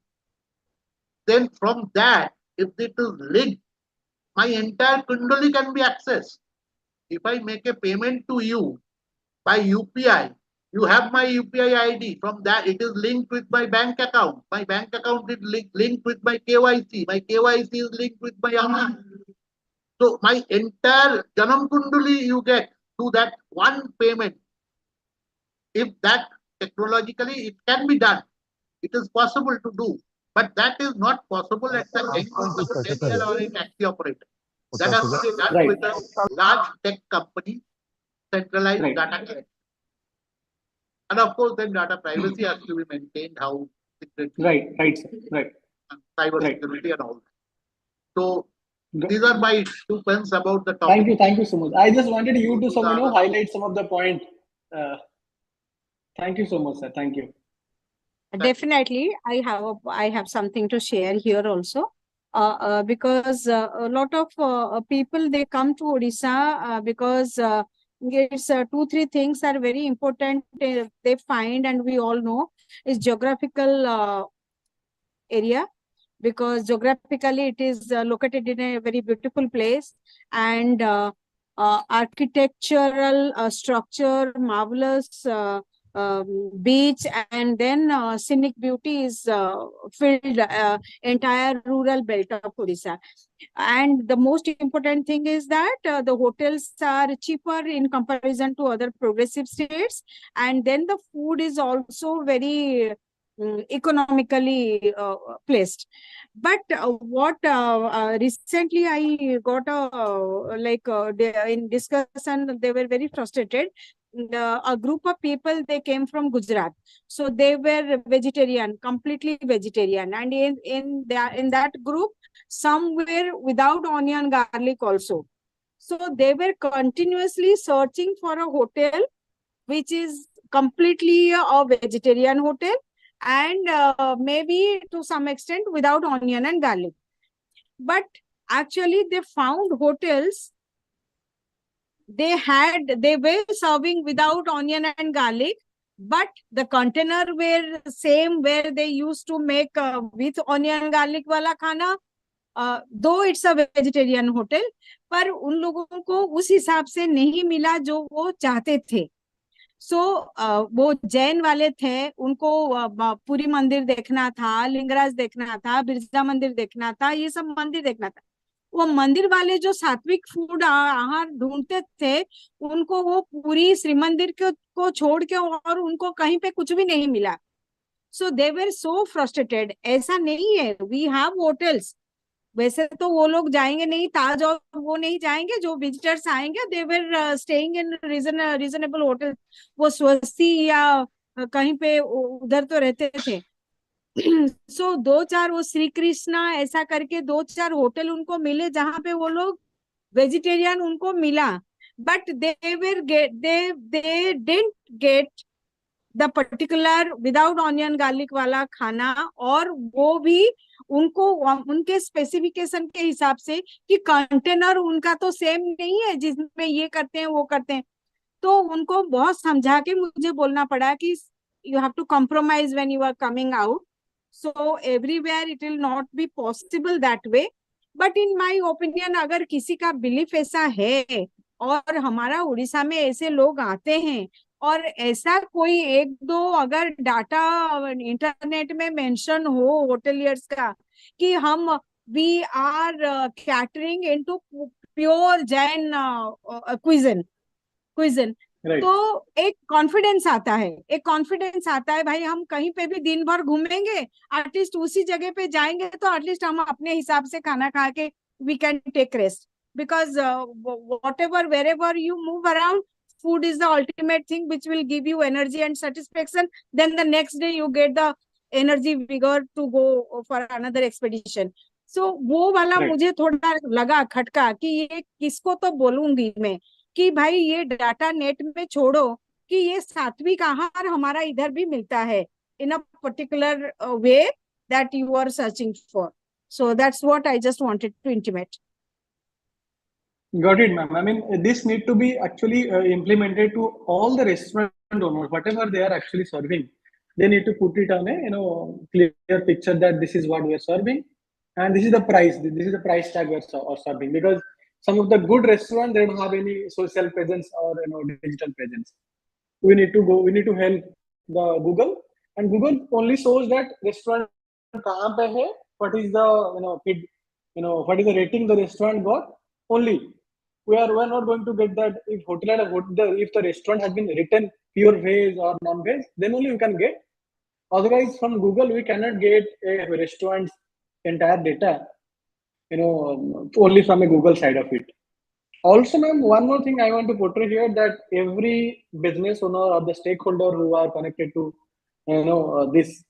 then from that, if it is linked, my entire Kundali can be accessed. If I make a payment to you by UPI, you have my UPI ID. From that, it is linked with my bank account. My bank account is linked with my KYC. My KYC is linked with my Aadhaar. So my entire Janam Kundali you get to that one payment. If that technologically it can be done, it is possible to do. But that is not possible at the end of the hotel or a taxi operator. That has to be done Right. with a large tech company, centralized Right. data collection. And of course, then data privacy has to be maintained, how secretly, Right. cyber Right. security and all that. So these are my 2 pence about the Thank topic. you so much. I just wanted you to These are the- highlight some of the point. Uh, Thank you so much, sir. Thank you. Definitely, I have something to share here also. because a lot of people, they come to Odisha because it's two, three things are very important. They find, and we all know, is geographical area, because geographically it is located in a very beautiful place, and architectural structure, marvelous beach, and then scenic beauty is filled entire rural belt of Odisha. And the most important thing is that the hotels are cheaper in comparison to other progressive states, and then the food is also very economically placed. But what recently I got in discussion, they were very frustrated. A group of people, they came from Gujarat, so they were vegetarian, completely vegetarian, and in that group, some were without onion garlic also. So they were continuously searching for a hotel which is completely a vegetarian hotel, and maybe to some extent without onion and garlic. But actually they found hotels, they were serving without onion and garlic, but the container were same where they used to make with onion garlic wala khana. दो it's a vegetarian hotel, पर उन लोगों को उस हिसाब से नहीं मिला जो वो चाहते थे. सो वो जैन वाले थे, उनको पुरी मंदिर देखना था, लिंगराज देखना था, बिरजा मंदिर देखना था, ये सब मंदिर देखना था. वो मंदिर वाले जो सात्विक फूड आहार ढूंढते थे, उनको वो पूरी श्री मंदिर को छोड़ के और उनको कहीं पे कुछ भी नहीं मिला. सो दे वेर सो फ्रस्ट्रेटेड. ऐसा नहीं है, वी हैव होटल्स. वैसे तो वो लोग जाएंगे नहीं, ताज और वो नहीं जाएंगे, जो विजिटर्स आएंगे they were staying in reasonable hotel. वो स्वस्ति या कहीं पे उधर तो रहते थे. सो दो चार वो श्री कृष्णा ऐसा करके दो चार होटल उनको मिले जहां पे वो लोग वेजिटेरियन उनको मिला. But they didn't get the particular without onion garlic वाला खाना, और वो भी उनको उनके स्पेसिफिकेशन के हिसाब से, कि कंटेनर उनका तो सेम नहीं है जिसमें ये करते हैं वो करते हैं. तो उनको बहुत समझा के मुझे बोलना पड़ा कि you have to compromise when you are coming out. So everywhere it will not be possible that way. But in my opinion, अगर किसी का बिलीफ ऐसा है और हमारा उड़ीसा में ऐसे लोग आते हैं, और ऐसा कोई एक दो अगर डाटा इंटरनेट में मेंशन हो होटेलियर्स का कि हम we are catering into pure Jain cuisine cuisine, Right. तो एक कॉन्फिडेंस आता है, एक कॉन्फिडेंस आता है. भाई हम कहीं पे भी दिन भर घूमेंगे, एटलीस्ट उसी जगह पे जाएंगे तो एटलीस्ट हम अपने हिसाब से खाना खा के we can take rest. because whatever wherever you move around, food is the ultimate thing which will give you energy and satisfaction. Then the next day you get the energy vigor to go for another expedition. So वो वाला Right. मुझे थोड़ा लगा खटका कि ये किसको तो बोलूंगी मैं कि भाई ये डाटा नेट में छोड़ो, कि ये सात्विक आहार हमारा इधर भी मिलता है in a particular way that you are searching for. So that's what I just wanted to intimate. Got it, ma'am. I mean, this need to be actually implemented to all the restaurant owners, whatever they are actually serving. They need to put it on a clear picture that this is what we are serving, and this is the price. This is the price tag we are serving. Because some of the good restaurants, they don't have any social presence or digital presence. We need to go. We need to help the Google, and Google only shows that restaurant kahan pe hai, what is the what is the rating the restaurant got only. We are not going to get that if if the restaurant has been written pure veg or non-veg, then only we can get. Otherwise, from Google we cannot get a restaurant's entire data. Only from a Google side of it. Also, ma'am, one more thing I want to portray here, that every business owner or the stakeholder who are connected to this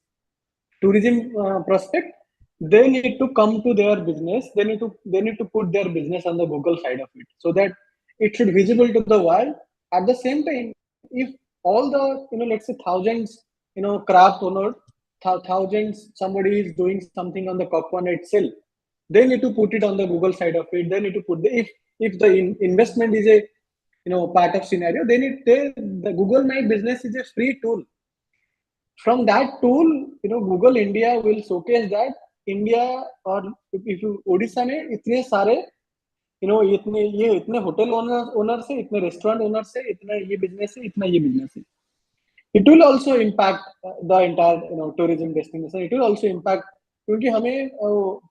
tourism prospect, they need to come to their business. They need to put their business on the Google side of it, so that it should visible to the world. At the same time, if all the let's say thousands craft owners, thousands, somebody is doing something on the Kokwana itself, They need to put it on the Google side of it. They need to put if the investment is a part of scenario, then the Google My Business is a free tool. From that tool, Google India will showcase that India, or if you Odisha में इतने सारे इतने hotel owner से, इतने restaurant owner से, इतना ये business है, इतना ये बिजनेस है. It will also impact the entire tourism destination. It will also impact, क्योंकि हमें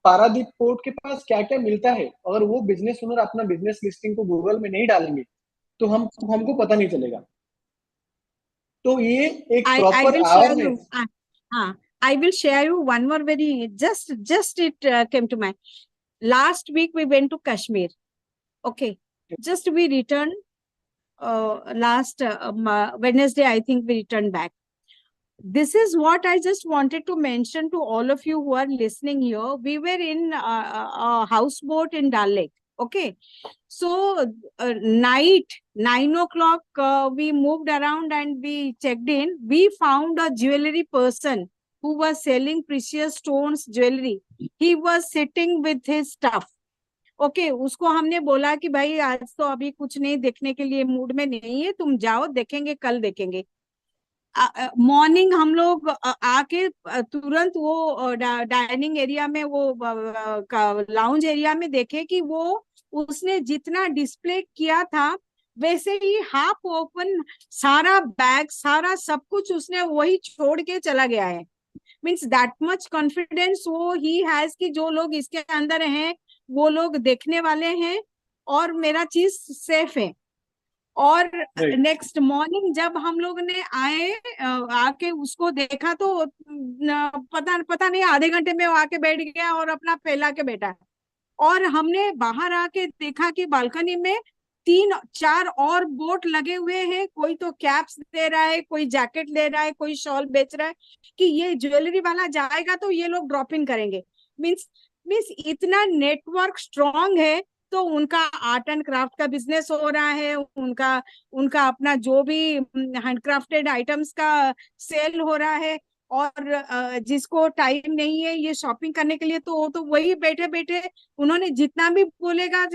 पारादीप पोर्ट के पास क्या क्या मिलता है, अगर वो बिजनेस ओनर अपना बिजनेस लिस्टिंग को गूगल में नहीं डालेंगे तो हमको पता नहीं चलेगा. तो ये एक I proper will share you. Awareness. I will share you one more very just it came to mind. Last week we went to Kashmir. Okay, just we returned last Wednesday. I think we returned back. This is what I just wanted to mention to all of you who are listening here. We were in a houseboat in Dal Lake. Okay, so night 9 o'clock we moved around and we checked in. We found a jewelry person who was selling precious stones jewelry. He was sitting with his stuff. Okay उसको हमने बोला कि भाई आज तो अभी कुछ नहीं देखने के लिए मूड में नहीं है, तुम जाओ, देखेंगे कल देखेंगे. मॉर्निंग हम लोग आके तुरंत वो डाइनिंग एरिया में, वो लाउंज एरिया में देखे कि वो उसने जितना डिस्प्ले किया था वैसे ही हाफ ओपन सारा बैग, सारा सब कुछ उसने वही छोड़ के चला गया है. मीन्स दैट मच कॉन्फिडेंस वो ही हैज कि जो लोग इसके अंदर हैं वो लोग देखने वाले हैं और मेरा चीज सेफ है. और नेक्स्ट मॉर्निंग जब हम लोग ने आके उसको देखा तो पता नहीं आधे घंटे में वो आके बैठ गया और अपना फैला के बैठा है. और हमने बाहर आके देखा कि बालकनी में 3-4 और बोट लगे हुए हैं. कोई तो कैप्स दे रहा है, कोई जैकेट दे रहा है, कोई शॉल बेच रहा है कि ये ज्वेलरी वाला जाएगा तो ये लोग ड्रॉप इन करेंगे. मीन्स इतना नेटवर्क स्ट्रांग है. तो उनका आर्ट एंड क्राफ्ट का बिजनेस हो रहा है, उनका अपना जो भी हैंडक्राफ्टेड आइटम्स का सेल हो रहा है. और जिसको टाइम नहीं है ये शॉपिंग करने के लिए तो वही बैठे बैठे उन्होंने जितना भी बोलेगा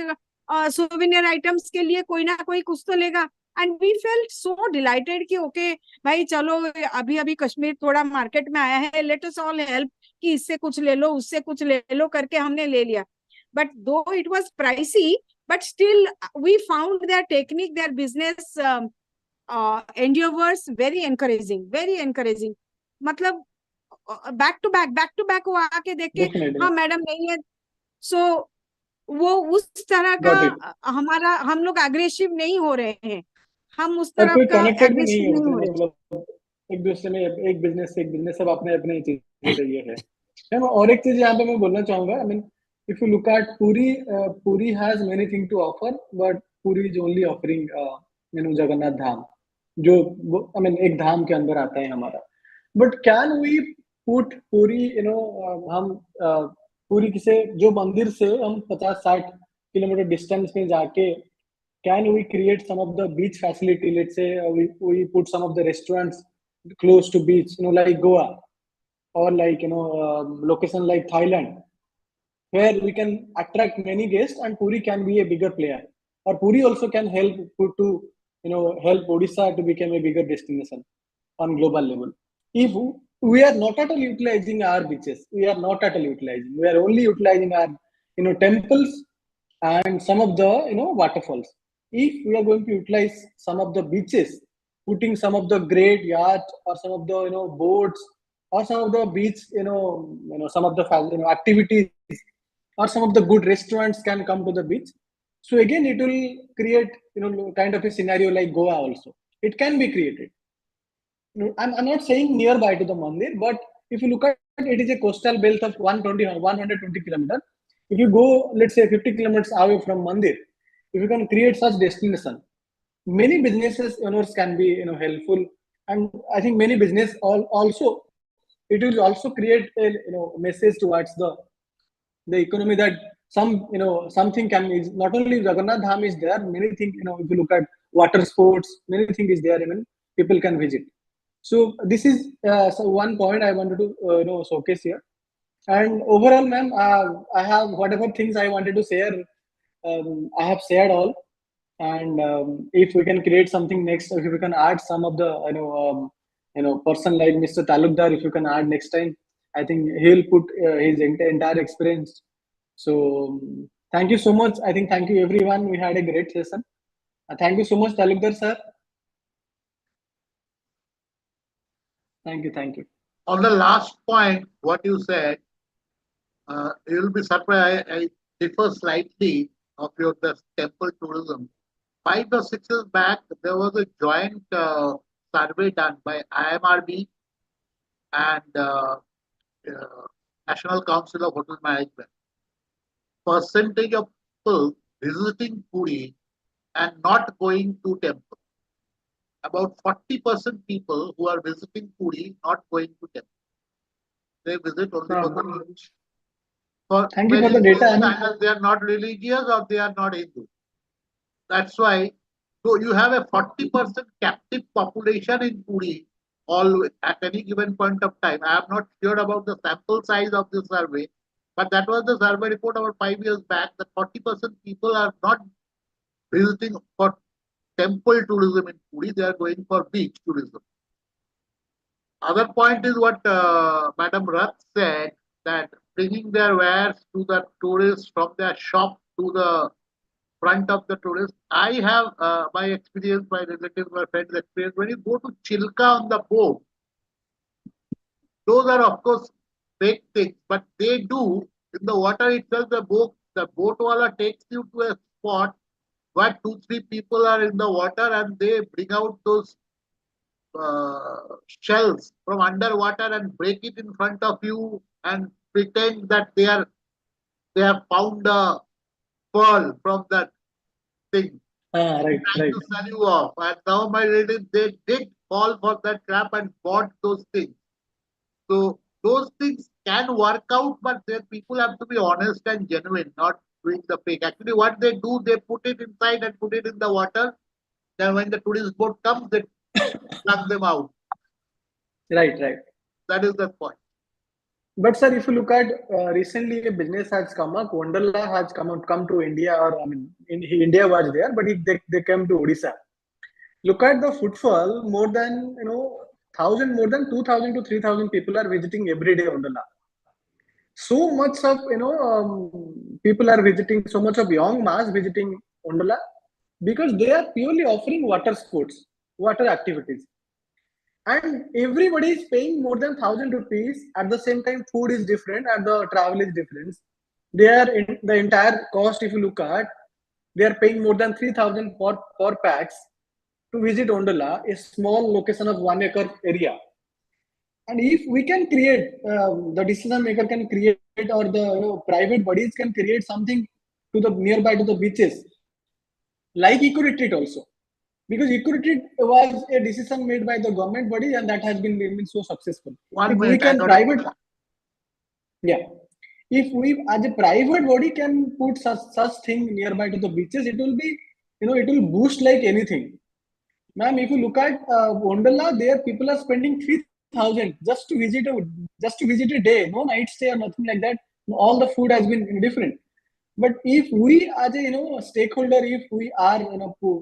सोवेनियर आइटम्स के लिए कोई ना कोई कुछ तो लेगा. And we felt so delighted कि ओके भाई चलो अभी अभी कश्मीर थोड़ा मार्केट में आया है, लेट अस ऑल हेल्प कि इससे कुछ ले लो उससे कुछ ले लो करके हमने ले लिया. But though it was pricey, but still we found their technique, their business endeavors very encouraging, very encouraging. मतलब back to back वो आके देख के हाँ मैडम नहीं है. So वो उस तरह का हमारा, हम लोग एग्रेसिव नहीं हो रहे हैं, हम उस तरह का एग्रेसिव नहीं हो रहे. मतलब एक दूसरे में एक बिजनेस सब अपने अपने चीजें चाहिए है. और एक चीज यहाँ पे मैं बोलना चाहूंगा. I mean if you look at Puri has many things to offer, but Puri is only offering Jagannath Dham, जो I mean एक धाम के अंदर आता है हमारा. But can we put Puri, हम पूरी किसे जो मंदिर से हम 50-60 किलोमीटर डिस्टेंस में जाके, can we create some of the beach facility? Let's say we put some of the restaurants close to beach, like Goa, or like location like Thailand, where we can attract many guests and Puri can be a bigger player. Or Puri also can help help Odisha to become a bigger destination on global level. If we are not at all utilizing our beaches, we are only utilizing our temples and some of the waterfalls. If we are going to utilize some of the beaches, putting some of the great yachts or some of the boats or some of the beach some of the activities, or some of the good restaurants can come to the beach. So again, it will create kind of a scenario like Goa also. It can be created. I'm not saying nearby to the mandir, but if you look at it, is a coastal belt of 120 kilometers. If you go, let's say 50 kilometers away from mandir, if you can create such destination, many businesses owners can be helpful. And I think many business also, it will also create a message towards the economy, that something can be, not only Jagannath Dham is there, many things, if you look at water sports, many things is there, even people can visit. So this is one point I wanted to showcase here. And overall, ma'am, I have whatever things I wanted to share. I have shared all. And if we can create something next, if we can add some of the person like Mr. Talukdar, if you can add next time, I think he'll put his entire experience. So thank you so much. I think thank you everyone. We had a great session. Thank you so much, Talukdar sir. Thank you, thank you. On the last point, what you said, you'll be surprised. I differ slightly of your the temple tourism. 5 or 6 years back, there was a joint survey done by IMRB and uh, National Council of Hotel Management. Percentage of people visiting Puri and not going to temple. About 40% people who are visiting Puri not going to temple. They visit only for the beach. For Thank you for the very data. few, either they are not religious or they are not Hindu. That's why. So you have a 40% captive population in Puri all at any given point of time. I am not sure about the sample size of the survey, but that was the survey report about 5 years back that 40% people are not visiting for temple tourism in Puri, they are going for beach tourism. Other point is what Madam Rath said that bringing their wares to the tourists from their shop to the front of the tourist. I have my experience, my relatives, my friends' experience. When you go to Chilka on the boat, those are of course fake things, but they do in the water itself. The boat wala takes you to a spot where 2, 3 people are in the water and they bring out those shells from underwater and break it in front of you and pretend that they have found a pearl from that thing. Right, Trying right. to sell you off. And now my relatives they did fall for that trap and bought those things. So those things can work out, but then people have to be honest and genuine, not doing the fake. Actually, what they do, they put it inside and put it in the water. Then when the tourist boat comes, they plug them out. Right, right. That is the point. But sir, if you look at recently, a business has come up. Wonderla has come to India, or I mean, India was there, but they came to Odisha. Look at the footfall. More than thousand, more than 2,000 to 3,000 people are visiting every day Wonderla. So much of people are visiting. So much of young mass visiting Wonderla because they are purely offering water sports, water activities. And everybody is paying more than 1,000 rupees. At the same time, food is different and the travel is different. They are in the entire cost. If you look at, they are paying more than 3,000 per packs to visit Ondola, a small location of 1 acre area. And if we can create, the decision maker can create, or the private bodies can create something to the nearby to the beaches, like eco retreat also, because eco retreat was a decision made by the government body and that has been so successful. One If we minute, I can got a private, question. yeah, if we as a private body can put such thing nearby to the beaches, it will be, it will boost like anything. Ma'am, if you look at Wonderla, there people are spending 3,000 just to visit a day, no night stay or nothing like that. All the food has been different. But if we as a stakeholder, if we are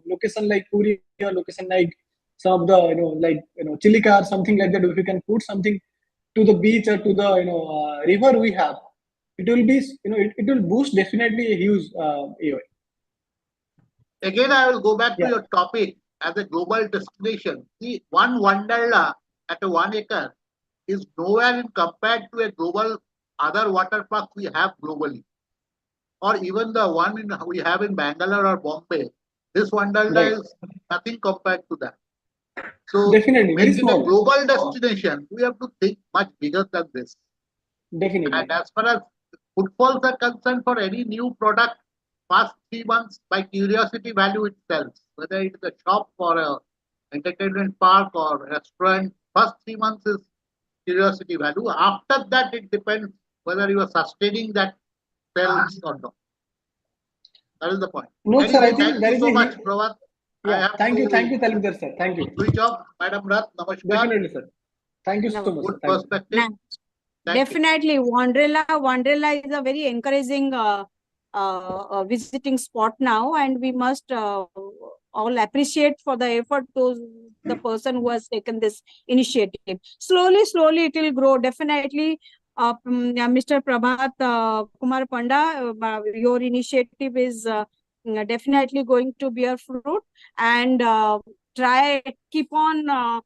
location like Puri or location like some of the like Chilika or something like that, if we can put something to the beach or to the river we have, it will be it will boost definitely a huge AOI. Again, I will go back to Yeah, your topic as a global destination. See, one Wonderla at a 1 acre is nowhere in compared to a global other water parks we have globally, or even the one we have in Bangalore or Bombay. This right. Wonderla is nothing compared to that. So, Definitely very making a small. global destination, we have to think much bigger than this. And Definitely. as far as footfalls are concerned for any new product, past 3 months by curiosity value itself, whether it is a shop or a entertainment park or a restaurant, first 3 months is curiosity value. After that, it depends whether you are sustaining that sales or not. That is the point. No, sir. I Anyway, think thank there you is so a much, Pravat. I yeah. have Thank to you, Talibdar sir. Thank you. switch off. Madam Rath, namaskar. Definitely, sir. Thank you so much, Good sir. Thank you. perspective. Definitely, Wonderla is a very encouraging visiting spot now, and we must all appreciate for the effort the person who has taken this initiative. Slowly, it will grow. Definitely, Mr. Prabhat Kumar Panda, your initiative is definitely going to bear fruit, and keep on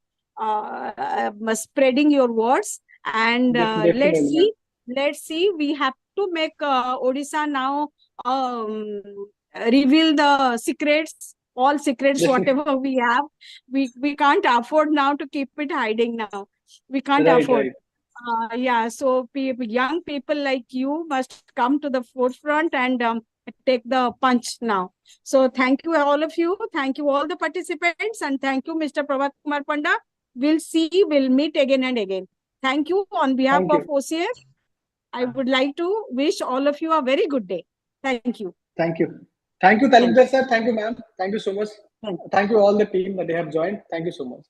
spreading your words, and Definitely, ma'am. let's see, we have to make Odisha now um, reveal the secrets, all secrets Definitely. whatever we have. We can't afford now to keep it hiding now. We can't Right, afford. right. Yeah, so young people like you must come to the forefront and take the punch now. So thank you, all of you. Thank you, all the participants, and thank you, Mr. Prabhat Kumar Panda. We'll meet again and again. Thank you. On behalf Thank of you. OCF, I would like to wish all of you a very good day. Thank you. Thank you. Thank you, Thank Talibdar you. sir. Thank you, ma'am. Thank you so much. Thank you. Thank you all the team that they have joined. Thank you so much.